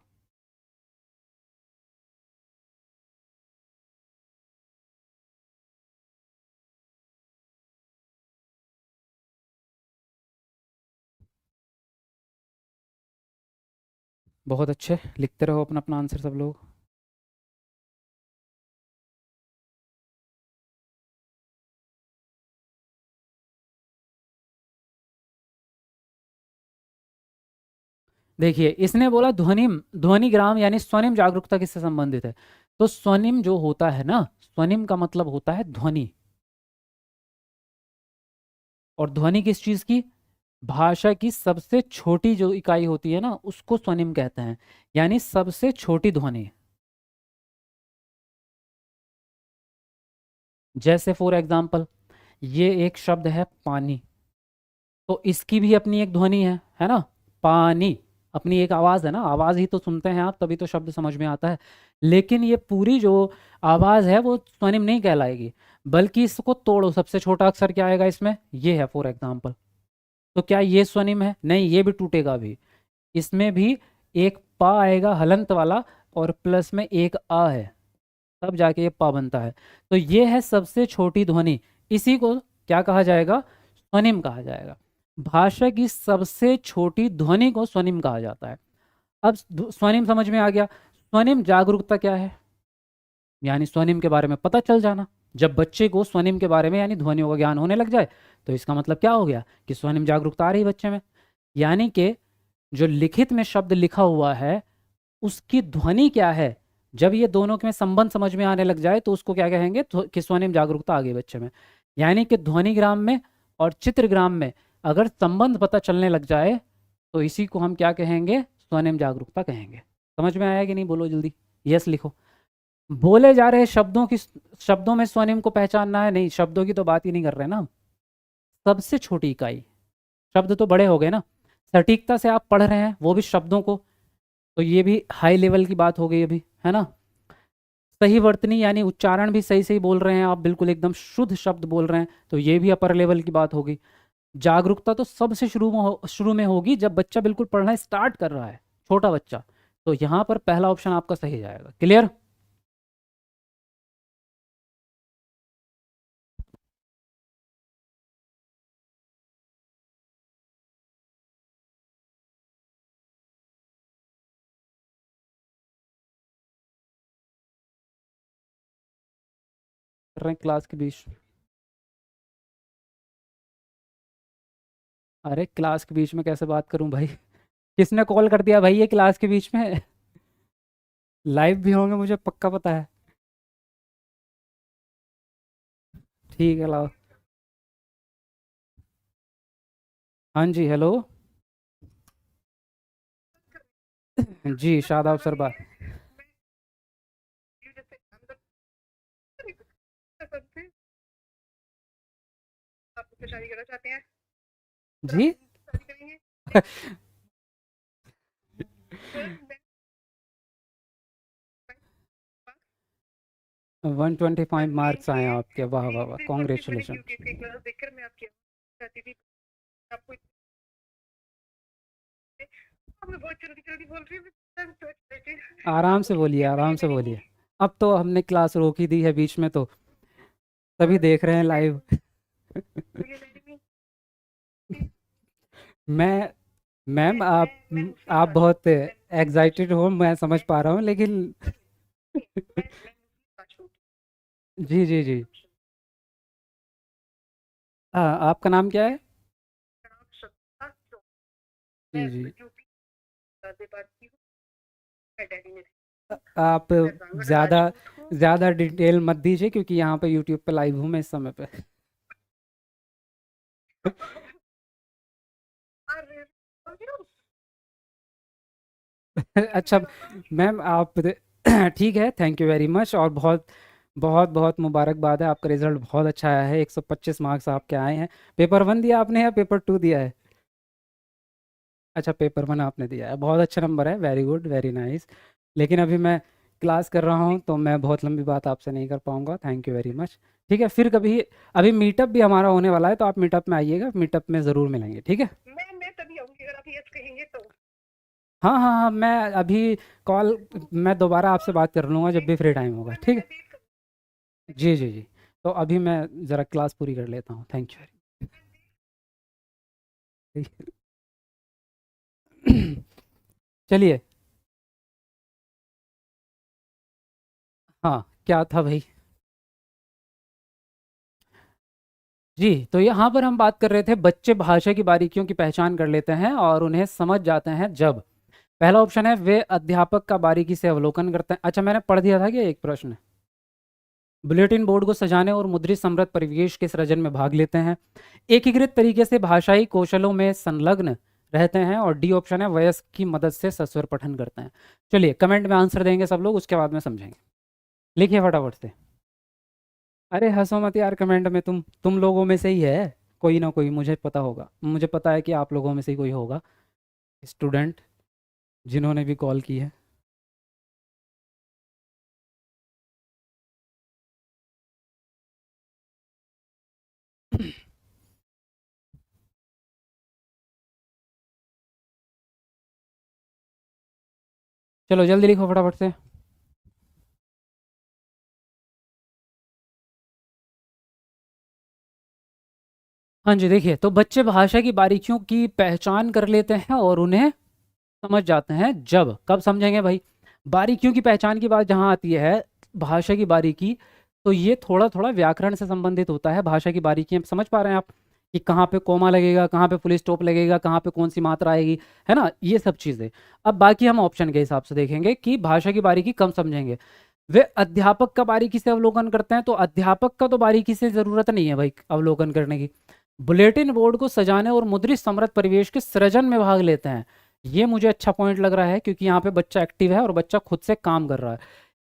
बहुत अच्छे, लिखते रहो अपना अपना आंसर सब लोग। देखिए इसने बोला ध्वनिम, ध्वनिग्राम यानी स्वनिम जागरूकता किससे संबंधित है। तो स्वनिम जो होता है ना, स्वनिम का मतलब होता है ध्वनि। और ध्वनि किस चीज की, भाषा की सबसे छोटी जो इकाई होती है ना उसको स्वनिम कहते हैं, यानी सबसे छोटी ध्वनि। जैसे फॉर एग्जाम्पल ये एक शब्द है पानी, तो इसकी भी अपनी एक ध्वनि है ना, पानी। अपनी एक आवाज़ है ना, आवाज़ ही तो सुनते हैं आप, तभी तो शब्द समझ में आता है। लेकिन ये पूरी जो आवाज़ है वो स्वनिम नहीं कहलाएगी, बल्कि इसको तोड़ो, सबसे छोटा अक्षर क्या आएगा इसमें, ये है फॉर एग्जाम्पल। तो क्या ये स्वनिम है, नहीं, ये भी टूटेगा भी। इसमें भी एक पा आएगा हलंत वाला, और प्लस में एक आ है, तब जाके ये पा बनता है। तो ये है सबसे छोटी ध्वनि, इसी को क्या कहा जाएगा, स्वनिम कहा जाएगा। भाषा की सबसे छोटी ध्वनि को स्वनिम कहा जाता है। अब स्वनिम समझ में आ गया। स्वनिम जागरूकता क्या है, यानी स्वनिम के बारे में पता चल जाना। जब बच्चे को स्वनिम के बारे में यानी ध्वनियों का ज्ञान होने लग जाए, तो इसका मतलब क्या हो गया कि स्वनिम जागरूकता आ रही है बच्चे में। यानी कि जो लिखित में शब्द लिखा हुआ है उसकी ध्वनि क्या है, जब ये दोनों के में संबंध समझ में आने लग जाए तो उसको क्या कहेंगे, तो कि स्वनिम जागरूकता आ गई बच्चे में। यानी कि ध्वनिग्राम में और चित्रग्राम में अगर संबंध पता चलने लग जाए तो इसी को हम क्या कहेंगे, स्वनिम जागरूकता कहेंगे। समझ में आया कि नहीं, बोलो जल्दी, यस लिखो। बोले जा रहे शब्दों में स्वनिम को पहचानना है, नहीं शब्दों की तो बात ही नहीं कर रहे ना हम। सबसे छोटी इकाई, शब्द तो बड़े हो गए ना। सटीकता से आप पढ़ रहे हैं वो भी शब्दों को, तो ये भी हाई लेवल की बात हो गई अभी, है ना। सही वर्तनी यानी उच्चारण भी सही सही बोल रहे हैं आप, बिल्कुल एकदम शुद्ध शब्द बोल रहे हैं, तो ये भी अपर लेवल की बात होगी। जागरूकता तो सबसे शुरू में होगी जब बच्चा बिल्कुल पढ़ना स्टार्ट कर रहा है, छोटा बच्चा। तो यहाँ पर पहला ऑप्शन आपका सही जाएगा। क्लियर? कर रहे हैं क्लास के बीच। अरे क्लास के बीच में कैसे बात करूं भाई? किसने कॉल कर दिया भाई ये क्लास के बीच में? लाइव भी होंगे, मुझे पक्का पता है। ठीक है, लाओ। हाँ जी, हेलो। जी, शादाब सर बात। शादी करना चाहते हैं? जी। शादी करेंगे? 125 मार्क्स आए ये आपके, वाह वाह वाह, बड़ी बड़ी कॉन्ग्रेचुलेशन। ब्यूटी की क्लास देखकर मैं आपकी चाहती थी आपको। आपने बहुत जल्दी जल्दी बोल रही है, मैं सोच रही थी आराम से आपको बोलिए, आराम से मिलेगी बोलिए। अब तो हमने क्लास रोक ही दी है बीच में, तो सभी देख रहे हैं लाइव। नहीं। मैं मैम, मैं उसकी आप बात बहुत मैं एग्जाइटेड हो, मैं समझ पा रहा हूँ, लेकिन मैं बात छोड़ जी जी जी। हाँ, आपका नाम क्या है? सकता तो जी मैं जी। यूपी से बात की हूँ। मैं दिल्ली में आप मैं सांगड़ ज़्यादा राजपूत हूँ। ज़्यादा डिटेल मत दीजिए, क्योंकि यहाँ पे यूट्यूब पे लाइव हूँ मैं इस समय पे। अरे अच्छा मैम, आप ठीक है, थैंक यू वेरी मच, और बहुत बहुत बहुत मुबारकबाद है, आपका रिजल्ट बहुत अच्छा आया है, 125 मार्क्स आपके आए हैं। पेपर वन दिया आपने या पेपर टू दिया है? अच्छा, पेपर वन आपने दिया है, बहुत अच्छा नंबर है, वेरी गुड, वेरी नाइस। लेकिन अभी मैं क्लास कर रहा हूँ, तो मैं बहुत लंबी बात आपसे नहीं कर पाऊँगा, थैंक यू वेरी मच। ठीक है, फिर कभी अभी मीटअप भी हमारा होने वाला है, तो आप मीटअप में आइएगा, मीटअप में ज़रूर मिलेंगे, ठीक है? मैं तभी आऊंगी अगर आप यस कहेंगे तो। हाँ हाँ हाँ, मैं अभी कॉल मैं दोबारा आपसे बात कर लूँगा जब भी फ्री टाइम होगा, मैं ठीक है? वेट जी जी जी। तो अभी मैं ज़रा क्लास पूरी कर लेता हूँ, थैंक यू वेरी। चलिए। हाँ, क्या था भाई? जी, तो यहाँ पर हम बात कर रहे थे, बच्चे भाषा की बारीकियों की पहचान कर लेते हैं और उन्हें समझ जाते हैं जब। पहला ऑप्शन है, वे अध्यापक का बारीकी से अवलोकन करते हैं। अच्छा, मैंने पढ़ दिया था कि एक प्रश्न। बुलेटिन बोर्ड को सजाने और मुद्रित समृद्ध परिवेश के सृजन में भाग लेते हैं। एकीकृत तरीके से भाषाई कौशलों में संलग्न रहते हैं, और डी ऑप्शन है, वयस्क की मदद से सस्वर पठन करते हैं। चलिए, कमेंट में आंसर देंगे सब लोग, उसके बाद में समझेंगे। लिखिए फटाफट से। अरे हंसो मत यार, कमेंट में तुम लोगों में से ही है कोई ना कोई, मुझे पता होगा, मुझे पता है कि आप लोगों में से ही कोई होगा स्टूडेंट जिन्होंने भी कॉल की है। चलो जल्दी लिखो फटाफट से। हाँ जी, देखिए, तो बच्चे भाषा की बारीकियों की पहचान कर लेते हैं और उन्हें समझ जाते हैं जब। कब समझेंगे भाई? बारीकियों की पहचान की बात जहाँ आती है, भाषा की बारीकी, तो ये थोड़ा थोड़ा व्याकरण से संबंधित होता है। भाषा की बारीकी समझ पा रहे हैं आप, कि कहाँ पे कोमा लगेगा, कहाँ पे फुल स्टॉप लगेगा, कहाँ पे कौन सी मात्रा आएगी, है ना, ये सब चीज़ें। अब बाकी हम ऑप्शन के हिसाब से देखेंगे कि भाषा की बारीकी कम समझेंगे। वे अध्यापक का बारीकी से अवलोकन करते हैं, तो अध्यापक का तो बारीकी से ज़रूरत नहीं है भाई अवलोकन करने की। बुलेटिन बोर्ड को सजाने और मुद्रित समृद्ध परिवेश के सृजन में भाग लेते हैं। ये मुझे अच्छा पॉइंट लग रहा है, क्योंकि यहाँ पे बच्चा एक्टिव है और बच्चा खुद से काम कर रहा है।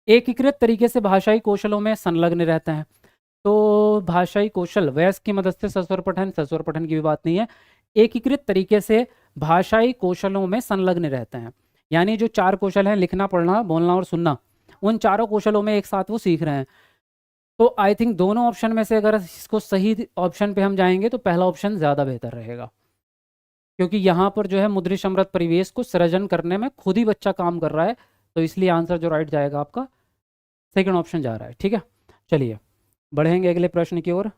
एकीकृत तरीके से भाषाई कौशलों में संलग्न रहते हैं, तो भाषाई कौशल, वयस्क की मदद से सस्वर पठन, सस्वर पठन की भी बात नहीं है। एकीकृत तरीके से भाषाई कौशलों में संलग्न रहते हैं, यानी जो चार कौशल हैं, लिखना, पढ़ना, बोलना और सुनना, उन चारों कौशलों में एक साथ वो सीख रहे हैं। तो आई थिंक दोनों ऑप्शन में से अगर इसको सही ऑप्शन पे हम जाएंगे तो पहला ऑप्शन ज़्यादा बेहतर रहेगा, क्योंकि यहाँ पर जो है मुद्रित समृद्ध परिवेश को सृजन करने में खुद ही बच्चा काम कर रहा है, तो इसलिए आंसर जो राइट जाएगा आपका सेकंड ऑप्शन जा रहा है। ठीक है, चलिए बढ़ेंगे अगले प्रश्न की ओर।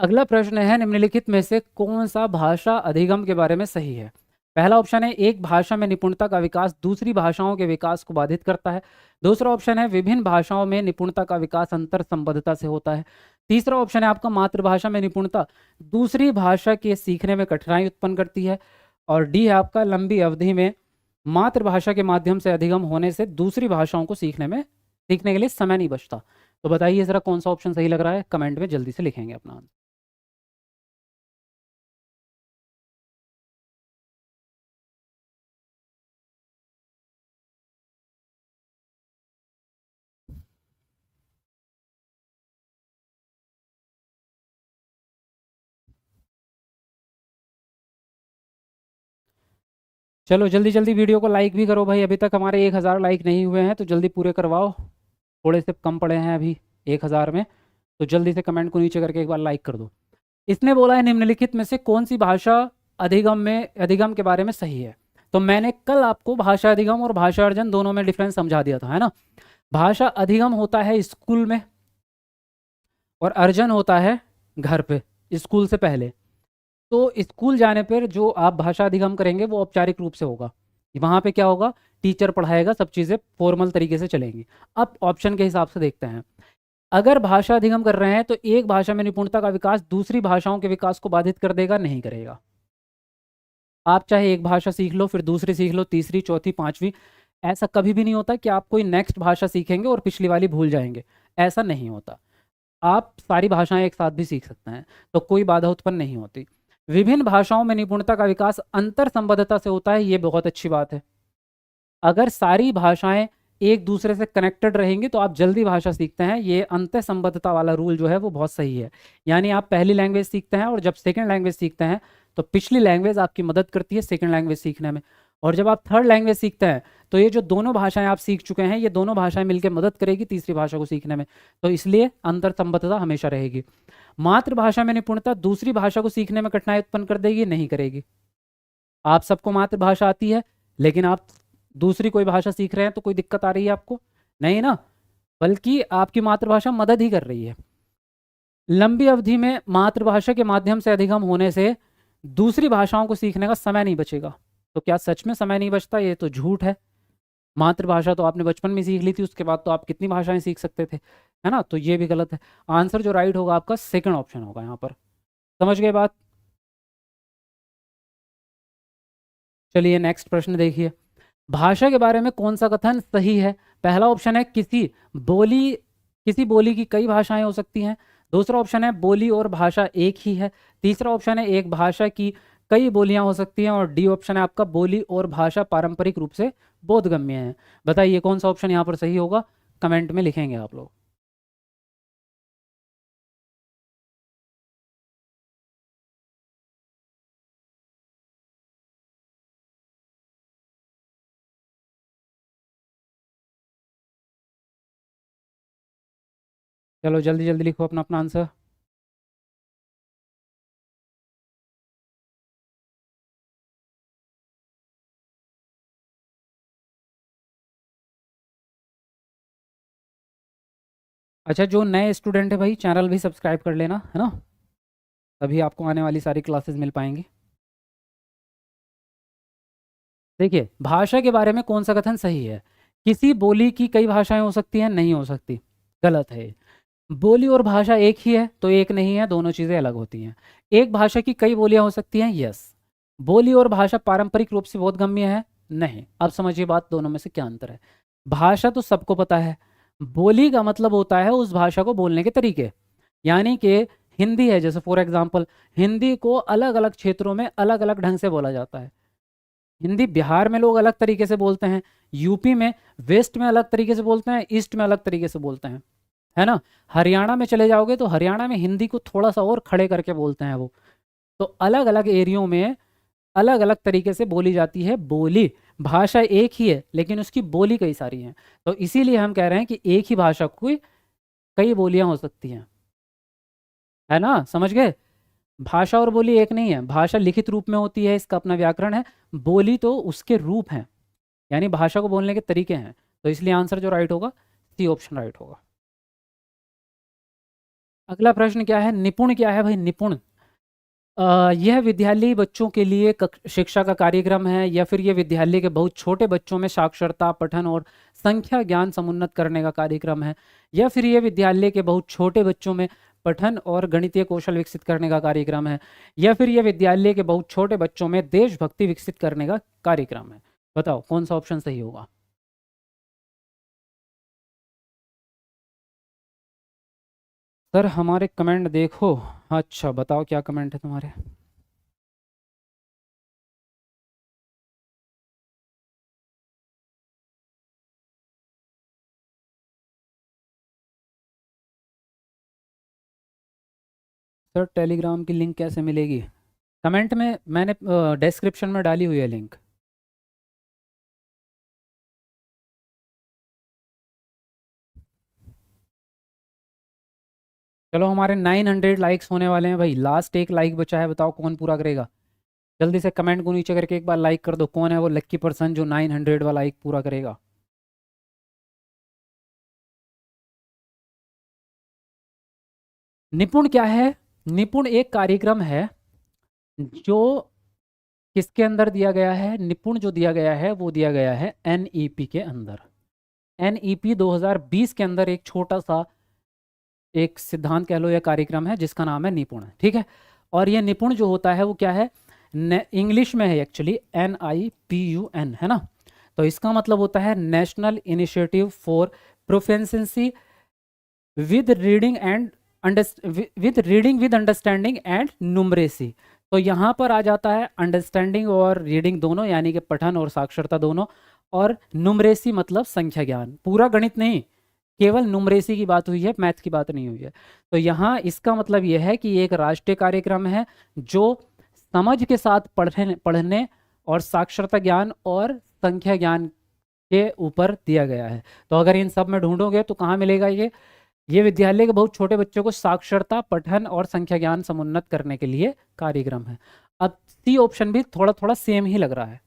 अगला प्रश्न है, निम्नलिखित में से कौन सा भाषा अधिगम के बारे में सही है? पहला ऑप्शन है एक भाषा में निपुणता का विकास दूसरी भाषाओं के विकास को बाधित करता है। दूसरा ऑप्शन है विभिन्न भाषाओं में निपुणता का विकास अंतर संबद्धता से होता है। तीसरा ऑप्शन है आपका मातृभाषा में निपुणता दूसरी भाषा के सीखने में कठिनाई उत्पन्न करती है। और डी है आपका लंबी अवधि में मातृभाषा के माध्यम से अधिगम होने से दूसरी भाषाओं को सीखने के लिए समय नहीं बचता। तो बताइए जरा कौन सा ऑप्शन सही लग रहा है, कमेंट में जल्दी से लिखेंगे अपना आंसर। चलो जल्दी जल्दी वीडियो को लाइक भी करो भाई, अभी तक हमारे 1000 लाइक नहीं हुए हैं, तो जल्दी पूरे करवाओ। थोड़े से कम पड़े हैं अभी 1000 में, तो जल्दी से कमेंट को नीचे करके एक बार लाइक कर दो। इसने बोला है निम्नलिखित में से कौन सी भाषा अधिगम के बारे में सही है? तो मैंने कल आपको भाषा अधिगम और भाषा अर्जन दोनों में डिफरेंस समझा दिया था, है ना। भाषा अधिगम होता है स्कूल में और अर्जन होता है घर पे, स्कूल से पहले। तो स्कूल जाने पर जो आप भाषा अधिगम करेंगे वो औपचारिक रूप से होगा, वहाँ पे क्या होगा, टीचर पढ़ाएगा, सब चीज़ें फॉर्मल तरीके से चलेंगी। अब ऑप्शन के हिसाब से देखते हैं। अगर भाषा अधिगम कर रहे हैं तो एक भाषा में निपुणता का विकास दूसरी भाषाओं के विकास को बाधित कर देगा, नहीं करेगा। आप चाहे एक भाषा सीख लो, फिर दूसरी सीख लो, तीसरी, चौथी, पांचवी, ऐसा कभी भी नहीं होता कि आप कोई नेक्स्ट भाषा सीखेंगे और पिछली वाली भूल जाएंगे, ऐसा नहीं होता। आप सारी भाषाएं एक साथ भी सीख सकते हैं, तो कोई बाधा उत्पन्न नहीं होती। विभिन्न भाषाओं में निपुणता का विकास अंतर संबद्धता से होता है, ये बहुत अच्छी बात है। अगर सारी भाषाएं एक दूसरे से कनेक्टेड रहेंगी तो आप जल्दी भाषा सीखते हैं, ये अंतर संबद्धता वाला रूल जो है वो बहुत सही है। यानी आप पहली लैंग्वेज सीखते हैं और जब सेकंड लैंग्वेज सीखते हैं तो पिछली लैंग्वेज आपकी मदद करती है सेकंड लैंग्वेज सीखने में, और जब आप थर्ड लैंग्वेज सीखते हैं तो ये जो दोनों भाषाएं आप सीख चुके हैं ये दोनों भाषाएं मिलकर मदद करेगी तीसरी भाषा को सीखने में, तो इसलिए अंतर संबद्धता हमेशा रहेगी। मातृभाषा में निपुणता दूसरी भाषा को सीखने में कठिनाई उत्पन्न कर देगी, नहीं करेगी। आप सबको मातृभाषा आती है, लेकिन आप दूसरी कोई भाषा सीख रहे हैं तो कोई दिक्कत आ रही है आपको? नहीं ना, बल्कि आपकी मातृभाषा मदद ही कर रही है। लंबी अवधि में मातृभाषा के माध्यम से अधिगम होने से दूसरी भाषाओं को सीखने का समय नहीं बचेगा। तो क्या सच में समय नहीं बचता? ये तो झूठ है। मातृभाषा तो आपने बचपन में सीख ली थी, उसके बाद तो आप कितनी भाषाएं सीख सकते थे, है ना। तो ये भी गलत है। आंसर जो राइट होगा आपका सेकंड ऑप्शन होगा यहाँ पर। समझ गए बात? चलिए नेक्स्ट प्रश्न देखिए। भाषा के बारे में कौन सा कथन सही है? पहला ऑप्शन है किसी बोली की कई भाषाएं हो सकती हैं। दूसरा ऑप्शन है बोली और भाषा एक ही है। तीसरा ऑप्शन है एक भाषा की कई बोलियां हो सकती हैं। और डी ऑप्शन है आपका बोली और भाषा पारंपरिक रूप से बोधगम्य है। बताइए कौन सा ऑप्शन यहाँ पर सही होगा, कमेंट में लिखेंगे आप लोग। चलो जल्दी जल्दी लिखो अपना अपना आंसर। अच्छा, जो नए स्टूडेंट है भाई चैनल भी सब्सक्राइब कर लेना, है ना, तभी आपको आने वाली सारी क्लासेस मिल पाएंगी। देखिए भाषा के बारे में कौन सा कथन सही है? किसी बोली की कई भाषाएं हो सकती हैं, नहीं हो सकती, गलत है। बोली और भाषा एक ही है तो एक नहीं है, दोनों चीज़ें अलग होती हैं। एक भाषा की कई बोलियां हो सकती हैं, यस। बोली और भाषा पारंपरिक रूप से बोधगम्य है, नहीं। अब समझिए बात, दोनों में से क्या अंतर है। भाषा तो सबको पता है, बोली का मतलब होता है उस भाषा को बोलने के तरीके। यानी कि हिंदी है, जैसे फॉर एग्जाम्पल हिंदी को अलग अलग क्षेत्रों में अलग अलग ढंग से बोला जाता है। हिंदी बिहार में लोग अलग तरीके से बोलते हैं, यूपी में वेस्ट में अलग तरीके से बोलते हैं, ईस्ट में अलग तरीके से बोलते हैं, है ना। हरियाणा में चले जाओगे तो हरियाणा में हिंदी को थोड़ा सा और खड़े करके बोलते हैं वो। तो अलग अलग एरियो में अलग अलग तरीके से बोली जाती है बोली। भाषा एक ही है लेकिन उसकी बोली कई सारी हैं, तो इसीलिए हम कह रहे हैं कि एक ही भाषा की कई बोलियां हो सकती हैं, है ना, समझ गए। भाषा और बोली एक नहीं है, भाषा लिखित रूप में होती है, इसका अपना व्याकरण है, बोली तो उसके रूप हैं, यानी भाषा को बोलने के तरीके हैं। तो इसलिए आंसर जो राइट होगा, सी ऑप्शन राइट होगा। अगला प्रश्न क्या है, निपुण क्या है भाई, निपुण यह विद्यालयी बच्चों के लिए शिक्षा का कार्यक्रम है, या फिर यह विद्यालय के बहुत छोटे बच्चों में साक्षरता, पठन और संख्या ज्ञान समुन्नत करने का कार्यक्रम है, या फिर यह विद्यालय के बहुत छोटे बच्चों में पठन और गणितीय कौशल विकसित करने का कार्यक्रम है, या फिर यह विद्यालय के बहुत छोटे बच्चों में देशभक्ति विकसित करने का कार्यक्रम है। बताओ कौन सा ऑप्शन सही होगा। सर हमारे कमेंट देखो। अच्छा बताओ क्या कमेंट है तुम्हारे। सर टेलीग्राम की लिंक कैसे मिलेगी। कमेंट में मैंने डिस्क्रिप्शन में डाली हुई है लिंक। चलो हमारे 900 लाइक्स होने वाले हैं भाई, लास्ट एक लाइक बचा है, बताओ कौन पूरा करेगा। जल्दी से कमेंट को नीचे करके एक बार लाइक कर दो, कौन है वो लक्की पर्सन जो 900 वाला लाइक पूरा करेगा। निपुण क्या है, निपुण एक कार्यक्रम है जो किसके अंदर दिया गया है, निपुण जो दिया गया है वो दिया गया है एनईपी के अंदर। एनईपी 2020 के अंदर एक छोटा सा एक सिद्धांत कह लो या कार्यक्रम है जिसका नाम है निपुण, ठीक है। और ये निपुण जो होता है वो क्या है, इंग्लिश में है एक्चुअली, NIPUN है ना। तो इसका मतलब होता है national initiative for proficiency with reading and reading with understanding and numeracy. तो यहाँ पर आ जाता है अंडरस्टैंडिंग और रीडिंग दोनों, यानी कि पठन और साक्षरता दोनों, और न्यूमरेसी मतलब संख्या ज्ञान, पूरा गणित नहीं, केवल न्यूमरेसी की बात हुई है, मैथ की बात नहीं हुई है। तो यहाँ इसका मतलब यह है कि ये एक राष्ट्रीय कार्यक्रम है जो समझ के साथ पढ़ने पढ़ने और साक्षरता ज्ञान और संख्या ज्ञान के ऊपर दिया गया है। तो अगर इन सब में ढूंढोगे तो कहाँ मिलेगा ये विद्यालय के बहुत छोटे बच्चों को साक्षरता, पठन और संख्या ज्ञान समुन्नत करने के लिए कार्यक्रम है। अब सी ऑप्शन भी थोड़ा थोड़ा सेम ही लग रहा है,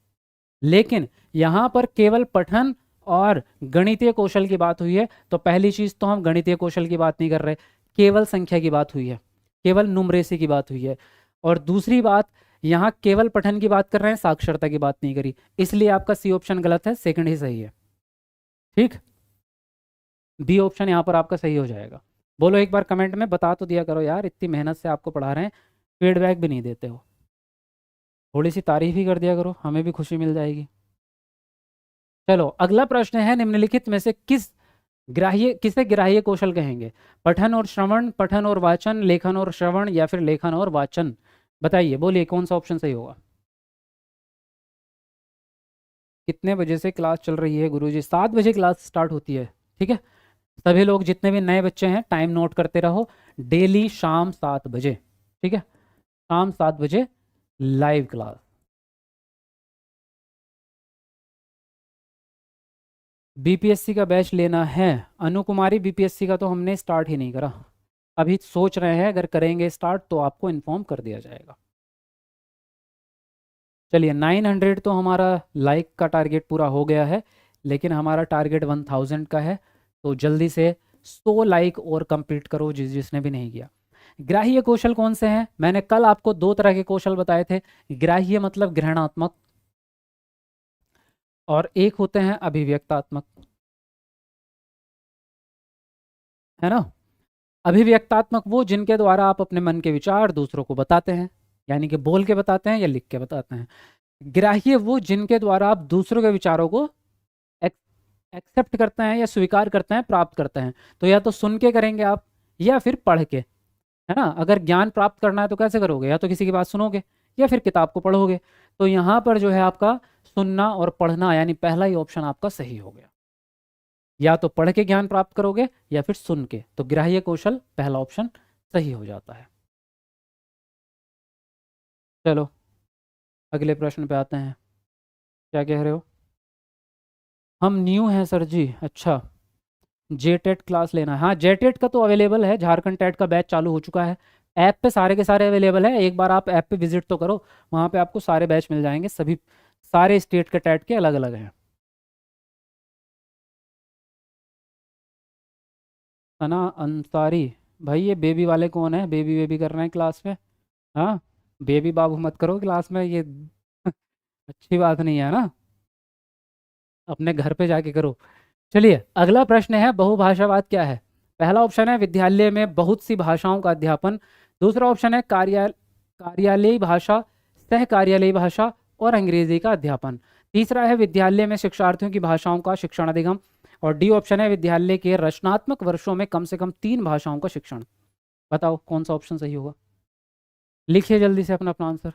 लेकिन यहाँ पर केवल पठन और गणितीय कौशल की बात हुई है, तो पहली चीज तो हम गणितीय कौशल की बात नहीं कर रहे, केवल संख्या की बात हुई है, केवल न्यूमरेसी की बात हुई है। और दूसरी बात, यहाँ केवल पठन की बात कर रहे हैं, साक्षरता की बात नहीं करी, इसलिए आपका सी ऑप्शन गलत है, सेकंड ही सही है। ठीक, बी ऑप्शन यहाँ पर आपका सही हो जाएगा। बोलो एक बार कमेंट में, बता तो दिया करो यार, इतनी मेहनत से आपको पढ़ा रहे हैं, फीडबैक भी नहीं देते हो, थोड़ी सी तारीफ ही कर दिया करो, हमें भी खुशी मिल जाएगी। चलो अगला प्रश्न है, निम्नलिखित में से किसे ग्राह्य कौशल कहेंगे, पठन और श्रवण, पठन और वाचन, लेखन और श्रवण, या फिर लेखन और वाचन। बताइए, बोलिए कौन सा ऑप्शन सही होगा। कितने बजे से क्लास चल रही है गुरुजी, 7 बजे क्लास स्टार्ट होती है, ठीक है। सभी लोग जितने भी नए बच्चे हैं टाइम नोट करते रहो, डेली शाम 7 बजे, ठीक है, शाम 7 बजे लाइव क्लास। बीपीएससी का बैच लेना है, अनु कुमारी, बीपीएससी का तो हमने स्टार्ट ही नहीं करा, अभी सोच रहे हैं, अगर करेंगे स्टार्ट तो आपको इन्फॉर्म कर दिया जाएगा। चलिए 900 तो हमारा लाइक का टारगेट पूरा हो गया है, लेकिन हमारा टारगेट 1000 का है, तो जल्दी से 100 लाइक और कंप्लीट करो जिसने भी नहीं किया। ग्राह्य कौशल कौन से हैं, मैंने कल आपको 2 तरह के कौशल बताए थे, ग्राह्य मतलब ग्रहणात्मक, और एक होते हैं अभिव्यक्तात्मक, है ना। अभिव्यक्तात्मक वो जिनके द्वारा आप अपने मन के विचार दूसरों को बताते हैं, यानी कि बोल के बताते हैं या लिख के बताते हैं। ग्राह्य वो जिनके द्वारा आप दूसरों के विचारों को एक्सेप्ट करते हैं या स्वीकार करते हैं, प्राप्त करते हैं। तो या तो सुन के करेंगे आप, या फिर पढ़ के, है ना। अगर ज्ञान प्राप्त करना है तो कैसे करोगे, या तो किसी की बात सुनोगे या फिर किताब को पढ़ोगे। तो यहाँ पर जो है आपका सुनना और पढ़ना, यानी पहला ही ऑप्शन आपका सही हो गया, या तो पढ़ के ज्ञान प्राप्त करोगे या फिर सुन के, तो ग्राह्य कौशल पहला ऑप्शन सही हो जाता है। चलो अगले प्रश्न पे आते हैं, क्या कह रहे हो। हम न्यू हैं सर जी। अच्छा, जेटेट क्लास लेना है। हाँ, जेटेट का तो अवेलेबल है, झारखंड टेट का बैच चालू हो चुका है। ऐप पे सारे के सारे अवेलेबल है, एक बार आप ऐप पे विजिट तो करो, वहाँ पे आपको सारे बैच मिल जाएंगे, सभी सारे स्टेट के टेट के अलग अलग हैं। सना अंसारी, भाई ये बेबी वाले कौन है, बेबी बेबी कर रहे हैं क्लास में? हाँ, बेबी बाबू मत करो क्लास में, ये अच्छी बात नहीं है ना, अपने घर पे जाके करो। चलिए अगला प्रश्न है, बहुभाषावाद क्या है? पहला ऑप्शन है विद्यालय में बहुत सी भाषाओं का अध्यापन। दूसरा ऑप्शन है कार्यालयी भाषा, सह कार्यालयी भाषा और अंग्रेजी का अध्यापन। तीसरा है विद्यालय में शिक्षार्थियों की भाषाओं का शिक्षण अधिगम। और डी ऑप्शन है विद्यालय के रचनात्मक वर्षों में कम से कम 3 भाषाओं का शिक्षण। बताओ कौन सा ऑप्शन सही होगा? लिखिए जल्दी से अपना अपना आंसर।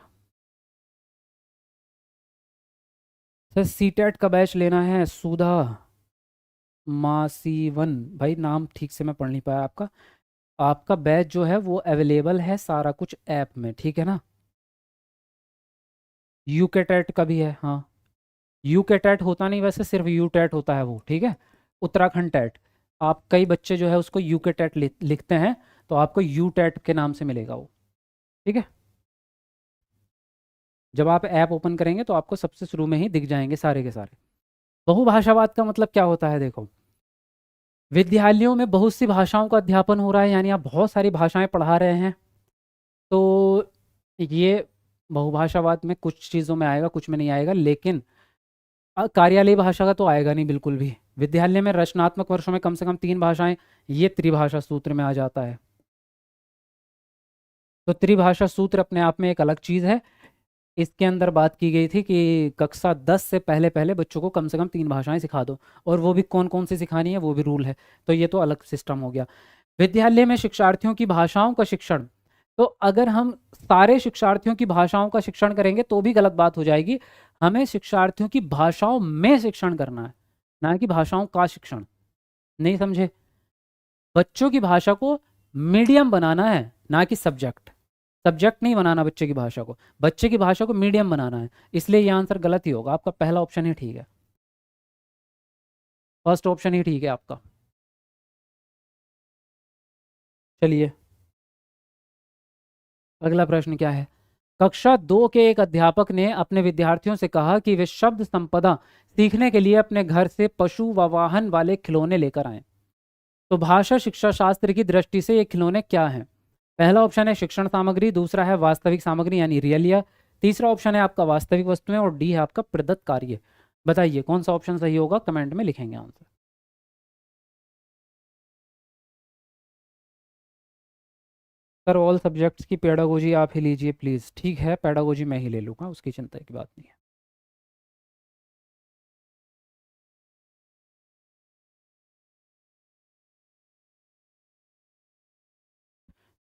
सर सीटेट का बैच लेना है, सुधा मासीवन, भाई नाम ठीक से मैं पढ़ नहीं पाया आपका। आपका बैच जो है वो अवेलेबल है सारा कुछ ऐप में, ठीक है ना? यू के टेट का भी है, हाँ। यू के टेट होता नहीं वैसे, सिर्फ यू टेट होता है वो, ठीक है। उत्तराखंड टेट, आप कई बच्चे जो है उसको यू के टेट लिखते हैं, तो आपको यू टेट के नाम से मिलेगा वो, ठीक है। जब आप ऐप ओपन करेंगे तो आपको सबसे शुरू में ही दिख जाएंगे सारे के सारे। बहुभाषावाद का मतलब क्या होता है, देखो, विद्यालयों में बहुत सी भाषाओं का अध्यापन हो रहा है, यानी आप बहुत सारी भाषाएं पढ़ा रहे हैं, तो ये बहुभाषावाद में कुछ चीज़ों में आएगा, कुछ में नहीं आएगा, लेकिन कार्यालयी भाषा का तो आएगा नहीं बिल्कुल भी। विद्यालय में रचनात्मक वर्षों में कम से कम 3 भाषाएं, ये त्रिभाषा सूत्र में आ जाता है। तो त्रिभाषा सूत्र अपने आप में एक अलग चीज़ है। इसके अंदर बात की गई थी कि कक्षा 10 से पहले पहले बच्चों को कम से कम 3 भाषाएं सिखा दो, और वो भी कौन कौन सी सिखानी है वो भी रूल है। तो ये तो अलग सिस्टम हो गया। विद्यालय में शिक्षार्थियों की भाषाओं का शिक्षण, तो अगर हम सारे शिक्षार्थियों की भाषाओं का शिक्षण करेंगे तो भी गलत बात हो जाएगी। हमें शिक्षार्थियों की भाषाओं में शिक्षण करना है, ना कि भाषाओं का शिक्षण। नहीं समझे? बच्चों की भाषा को मीडियम बनाना है, ना कि सब्जेक्ट। सब्जेक्ट नहीं बनाना बच्चे की भाषा को, बच्चे की भाषा को मीडियम बनाना है। इसलिए ये आंसर गलत ही होगा आपका, पहला ऑप्शन ही ठीक है, फर्स्ट ऑप्शन ही ठीक है आपका। चलिए अगला प्रश्न क्या है? कक्षा 2 के एक अध्यापक ने अपने विद्यार्थियों से कहा कि वे शब्द संपदा सीखने के लिए अपने घर से पशु व वाहन वाले खिलौने लेकर आएं। तो भाषा शिक्षा शास्त्र की दृष्टि से ये खिलौने क्या हैं? पहला ऑप्शन है शिक्षण सामग्री, दूसरा है वास्तविक सामग्री यानी रियलिया, तीसरा ऑप्शन है आपका वास्तविक वस्तुएं, और डी है आपका प्रदत्त कार्य। बताइए कौन सा ऑप्शन सही होगा, कमेंट में लिखेंगे आंसर। सर ऑल सब्जेक्ट्स की पेडागोजी आप ही लीजिए प्लीज़। ठीक है, पेडागोजी मैं ही ले लूँगा, उसकी चिंता की बात नहीं है।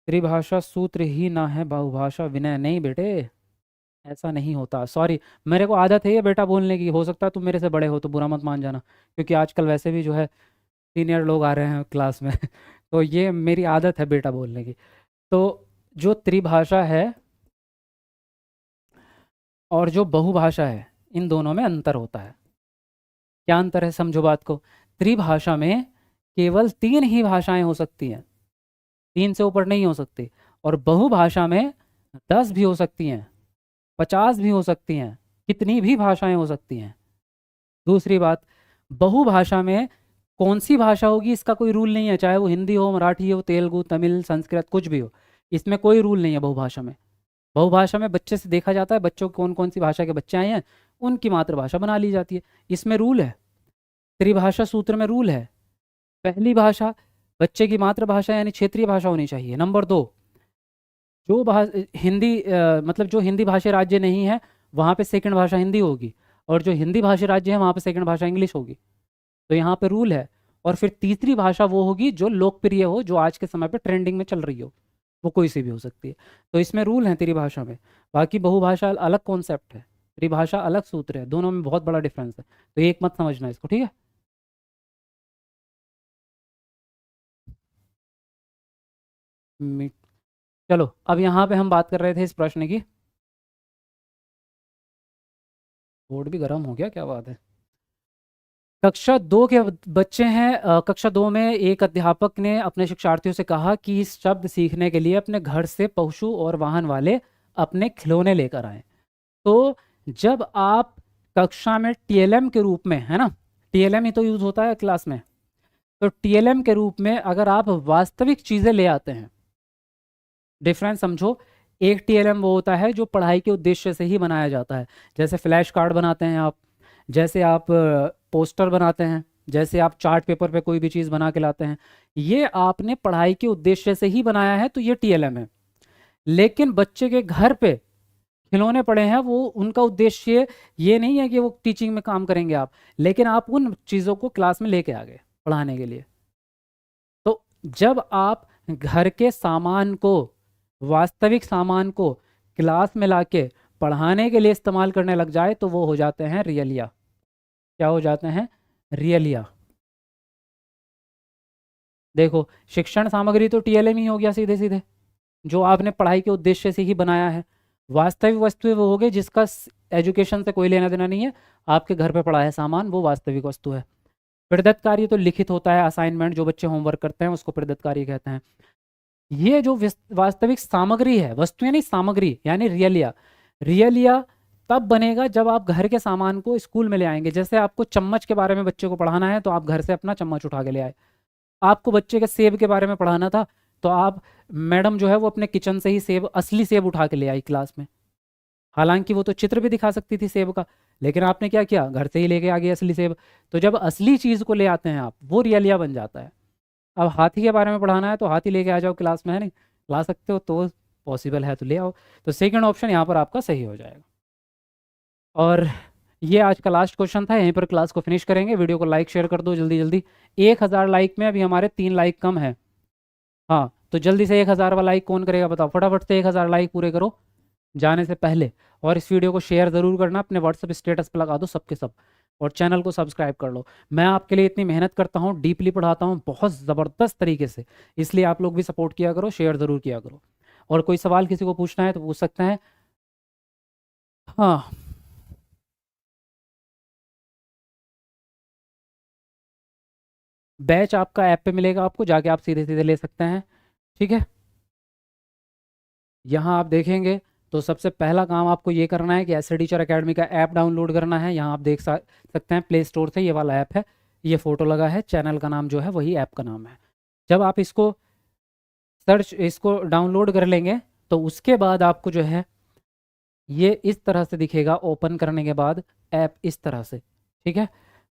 त्रिभाषा सूत्र ही ना है बहुभाषा विनय, नहीं बेटे, ऐसा नहीं होता, सॉरी। मेरे को आदत है ये बेटा बोलने की, हो सकता है तुम मेरे से बड़े हो तो बुरा मत मान जाना, क्योंकि आजकल वैसे भी जो है सीनियर लोग आ रहे हैं क्लास में तो ये मेरी आदत है बेटा बोलने की। तो जो त्रिभाषा है और जो बहुभाषा है, इन दोनों में अंतर होता है। क्या अंतर है, समझो बात को। त्रिभाषा में केवल 3 ही भाषाएं हो सकती हैं, 3 से ऊपर नहीं हो सकती। और बहुभाषा में 10 भी हो सकती हैं, 50 भी हो सकती हैं, कितनी भी भाषाएं हो सकती हैं। दूसरी बात, बहुभाषा में कौन सी भाषा होगी इसका कोई रूल नहीं है, चाहे वो हिंदी हो, मराठी हो, तेलुगु, तमिल, संस्कृत, कुछ भी हो, इसमें कोई रूल नहीं है बहुभाषा में। बहुभाषा में बच्चे से देखा जाता है बच्चों को कौन कौन सी भाषा के बच्चे आए हैं, उनकी मातृभाषा बना ली जाती है, इसमें रूल है। त्रिभाषा सूत्र में रूल है, पहली भाषा बच्चे की मातृभाषा यानी क्षेत्रीय भाषा होनी चाहिए। नंबर 2, जो हिंदी मतलब जो हिंदी भाषी राज्य नहीं है वहाँ पे सेकंड भाषा हिंदी होगी, और जो हिंदी भाषी राज्य है वहाँ पे सेकंड भाषा इंग्लिश होगी। तो यहाँ पे रूल है। और फिर तीसरी भाषा वो होगी जो लोकप्रिय हो, जो आज के समय पे ट्रेंडिंग में चल रही हो, वो कोई सी भी हो सकती है। तो इसमें रूल है त्रिभाषा में। बाकी बहुभाषा अलग कॉन्सेप्ट है, त्रिभाषा अलग सूत्र है, दोनों में बहुत बड़ा डिफरेंस है, तो एक मत समझना इसको, ठीक है। मी- चलो अब यहाँ पे हम बात कर रहे थे इस प्रश्न की, बोर्ड भी गर्म हो गया, क्या बात है। कक्षा 2 के बच्चे हैं। कक्षा 2 में एक अध्यापक ने अपने शिक्षार्थियों से कहा कि इस शब्द सीखने के लिए अपने घर से पशु और वाहन वाले अपने खिलौने लेकर आए। तो जब आप कक्षा में टीएलएम के रूप में, है ना, टीएलएम ही तो यूज होता है क्लास में, तो टीएलएम के रूप में अगर आप वास्तविक चीजें ले आते हैं, डिफरेंस समझो। एक टीएलएम वो होता है जो पढ़ाई के उद्देश्य से ही बनाया जाता है, जैसे फ्लैश कार्ड बनाते हैं आप, जैसे आप पोस्टर बनाते हैं, जैसे आप चार्ट पेपर पे कोई भी चीज़ बना के लाते हैं, ये आपने पढ़ाई के उद्देश्य से ही बनाया है, तो ये टीएलएम है। लेकिन बच्चे के घर पे खिलौने पड़े हैं, वो उनका उद्देश्य ये नहीं है कि वो टीचिंग में काम करेंगे आप, लेकिन आप उन चीज़ों को क्लास में लेके आ गए पढ़ाने के लिए। तो जब आप घर के सामान को, वास्तविक सामान को क्लास में लाके पढ़ाने के लिए इस्तेमाल करने लग जाए तो वो हो जाते हैं रियलिया। क्या हो जाते हैं? रियलिया। देखो, शिक्षण सामग्री तो टीएलएम ही हो गया सीधे सीधे, जो आपने पढ़ाई के उद्देश्य से ही बनाया है। वास्तविक वस्तुएं वो हो गई जिसका एजुकेशन से कोई लेना देना नहीं है, आपके घर पे पड़ा है सामान, वो वास्तविक वस्तु है। प्रदत्त कार्य तो लिखित होता है, असाइनमेंट जो बच्चे होमवर्क करते हैं उसको प्रदत्त कार्य कहते हैं। ये जो वास्तविक सामग्री है, वस्तुएं नहीं, सामग्री यानी रियलिया। रियलिया तब बनेगा जब आप घर के सामान को स्कूल में ले आएंगे। जैसे आपको चम्मच के बारे में बच्चे को पढ़ाना है तो आप घर से अपना चम्मच उठा के ले आए। आपको बच्चे के सेब के बारे में पढ़ाना था तो आप, मैडम जो है वो अपने किचन से ही सेब, असली सेब उठा के ले आई क्लास में। हालांकि वो तो चित्र भी दिखा सकती थी सेब का, लेकिन आपने क्या किया, घर से ही लेके आ गए असली सेब। तो जब असली चीज़ को ले आते हैं आप, वो रियलिया बन जाता है। अब हाथी के बारे में पढ़ाना है तो हाथी लेके आ जाओ क्लास में, है नहीं, ला सकते हो तो पॉसिबल है तो ले आओ। तो सेकंड ऑप्शन यहाँ पर आपका सही हो जाएगा। और ये आज का लास्ट क्वेश्चन था, यहीं पर क्लास को फिनिश करेंगे। वीडियो को लाइक शेयर कर दो जल्दी जल्दी। 1000 लाइक में अभी हमारे 3 लाइक कम है। हाँ, तो जल्दी से 1000 वाला लाइक कौन करेगा बताओ, फटाफट से 1000 लाइक पूरे करो जाने से पहले। और इस वीडियो को शेयर ज़रूर करना, अपने व्हाट्सएप स्टेटस पर लगा दो सबके सब, और चैनल को सब्सक्राइब कर लो। मैं आपके लिए इतनी मेहनत करता हूँ, डीपली पढ़ाता हूँ बहुत ज़बरदस्त तरीके से, इसलिए आप लोग भी सपोर्ट किया करो, शेयर ज़रूर किया करो। और कोई सवाल किसी को पूछना है तो पूछ सकते हैं। हाँ, बैच आपका ऐप पे मिलेगा, आपको जाके आप सीधे सीधे ले सकते हैं। ठीक है, यहाँ आप देखेंगे तो सबसे पहला काम आपको ये करना है कि ऐसे टीचर अकेडमी का ऐप डाउनलोड करना है। यहाँ आप देख सकते हैं प्ले स्टोर से ये वाला ऐप है, ये फोटो लगा है, चैनल का नाम जो है वही ऐप का नाम है। जब आप इसको इसको डाउनलोड कर लेंगे तो उसके बाद आपको जो है ये इस तरह से दिखेगा, ओपन करने के बाद ऐप इस तरह से। ठीक है,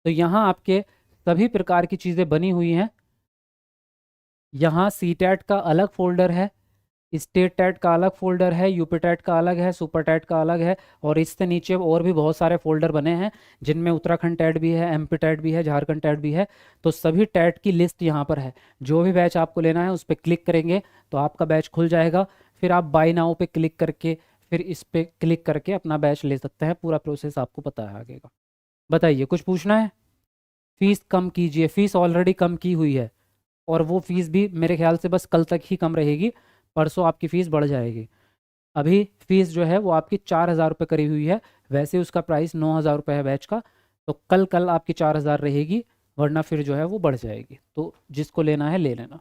तो यहाँ आपके सभी प्रकार की चीज़ें बनी हुई हैं। यहाँ सी टैट का अलग फोल्डर है, स्टेट टैट का अलग फोल्डर है, यूपी टैट का अलग है, सुपर टैट का अलग है, और इससे नीचे और भी बहुत सारे फोल्डर बने हैं जिनमें उत्तराखंड टैट भी है, एमपी टैट भी है, झारखंड टैट भी है। तो सभी टैट की लिस्ट यहाँ पर है। जो भी बैच आपको लेना है उस पर क्लिक करेंगे तो आपका बैच खुल जाएगा। फिर आप बाय नाउ पे क्लिक करके, फिर इस पे क्लिक करके अपना बैच ले सकते हैं। पूरा प्रोसेस आपको पता है आगे का। बताइए, कुछ पूछना है? फीस कम कीजिए, फीस ऑलरेडी कम की हुई है, और वो फीस भी मेरे ख्याल से बस कल तक ही कम रहेगी, परसों आपकी फ़ीस बढ़ जाएगी। अभी फ़ीस जो है वो आपकी 4000 रुपये करी हुई है, वैसे उसका प्राइस 9000 रुपये है बैच का। तो कल कल आपकी 4000 रहेगी, वरना फिर जो है वो बढ़ जाएगी। तो जिसको लेना है ले लेना।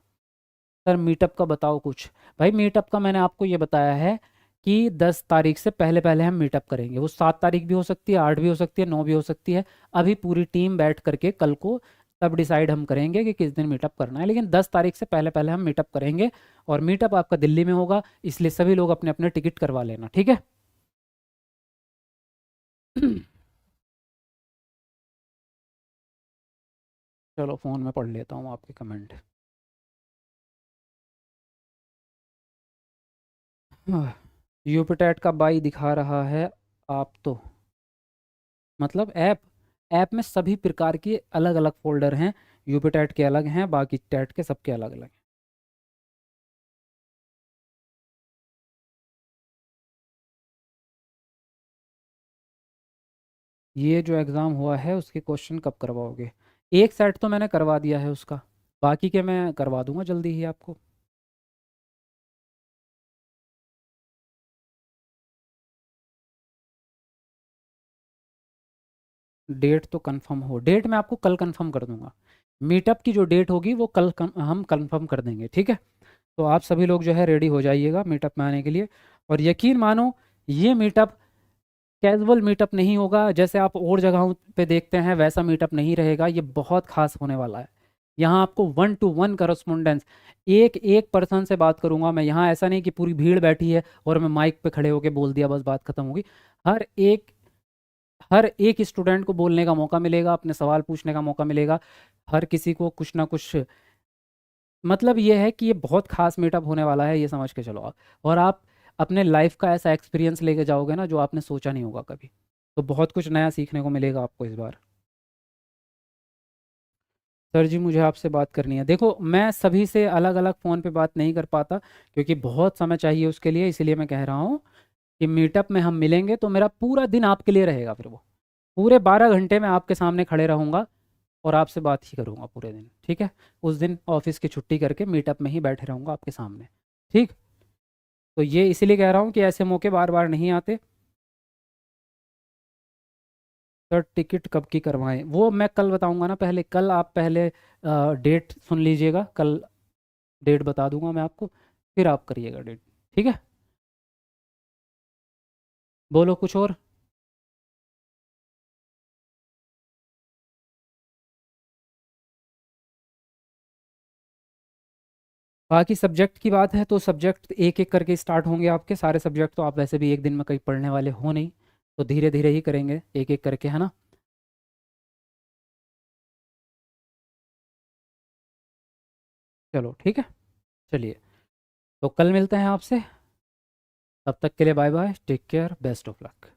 सर मीटअप का बताओ कुछ। भाई मीटअप का मैंने आपको ये बताया है कि 10 तारीख से पहले पहले हम मीटअप करेंगे। वो 7 तारीख भी हो सकती है, 8 भी हो सकती है, 9 भी हो सकती है। अभी पूरी टीम बैठ करके कल को तब डिसाइड हम करेंगे कि किस दिन मीटअप करना है, लेकिन 10 तारीख से पहले पहले हम मीटअप करेंगे। और मीटअप आपका दिल्ली में होगा, इसलिए सभी लोग अपने अपने टिकट करवा लेना, ठीक है। चलो फ़ोन में पढ़ लेता हूँ आपके कमेंट। यूपिटेट का बाई दिखा रहा है आप तो, मतलब ऐप, ऐप में सभी प्रकार के अलग अलग फोल्डर हैं। यूपी टैट के अलग हैं, बाकी टैट के सबके अलग अलग हैं। ये जो एग्ज़ाम हुआ है उसके क्वेश्चन कब करवाओगे? एक सेट तो मैंने करवा दिया है उसका, बाकी के मैं करवा दूंगा जल्दी ही आपको। डेट तो कंफर्म हो, डेट मैं आपको कल कंफर्म कर दूंगा। मीटअप की जो डेट होगी वो कल हम कंफर्म कर देंगे, ठीक है। तो आप सभी लोग जो है रेडी हो जाइएगा मीटअप में आने के लिए। और यकीन मानो, ये मीटअप कैजुअल मीटअप नहीं होगा जैसे आप और जगहों पे देखते हैं, वैसा मीटअप नहीं रहेगा। ये बहुत खास होने वाला है। यहाँ आपको 1 to 1 करस्पोंडेंस, एक एक पर्सन से बात करूंगा मैं यहाँ। ऐसा नहीं कि पूरी भीड़ बैठी है और मैं माइक पे खड़े होके बोल दिया बस बात खत्म होगी। हर एक हर एक स्टूडेंट को बोलने का मौका मिलेगा, अपने सवाल पूछने का मौका मिलेगा। हर किसी को कुछ ना कुछ, मतलब ये है कि ये बहुत खास मीटअप होने वाला है, ये समझ के चलो आप। और आप अपने लाइफ का ऐसा एक्सपीरियंस लेके जाओगे ना जो आपने सोचा नहीं होगा कभी। तो बहुत कुछ नया सीखने को मिलेगा आपको इस बार। सर जी मुझे आपसे बात करनी है। देखो मैं सभी से अलग अलग फ़ोन पे बात नहीं कर पाता क्योंकि बहुत समय चाहिए उसके लिए, इसीलिए मैं कह रहा हूँ कि मीटअप में हम मिलेंगे तो मेरा पूरा दिन आपके लिए रहेगा। फिर वो पूरे 12 घंटे मैं आपके सामने खड़े रहूँगा और आपसे बात ही करूँगा पूरे दिन, ठीक है। उस दिन ऑफिस की छुट्टी करके मीटअप में ही बैठे रहूँगा आपके सामने, ठीक। तो ये इसीलिए कह रहा हूँ कि ऐसे मौके बार बार नहीं आते। सर टिकट कब की करवाएं, वो मैं कल बताऊंगा ना। पहले कल आप पहले डेट सुन लीजिएगा, कल डेट बता दूंगा मैं आपको, फिर आप करिएगा डेट, ठीक है। बोलो कुछ और। बाकी सब्जेक्ट की बात है तो सब्जेक्ट एक एक करके स्टार्ट होंगे आपके सारे सब्जेक्ट। तो आप वैसे भी एक दिन में कहीं पढ़ने वाले हो नहीं, तो धीरे धीरे ही करेंगे एक एक करके, है ना। चलो ठीक है, चलिए। तो कल मिलते हैं आपसे, तब तक के लिए bye bye, take care, best of luck.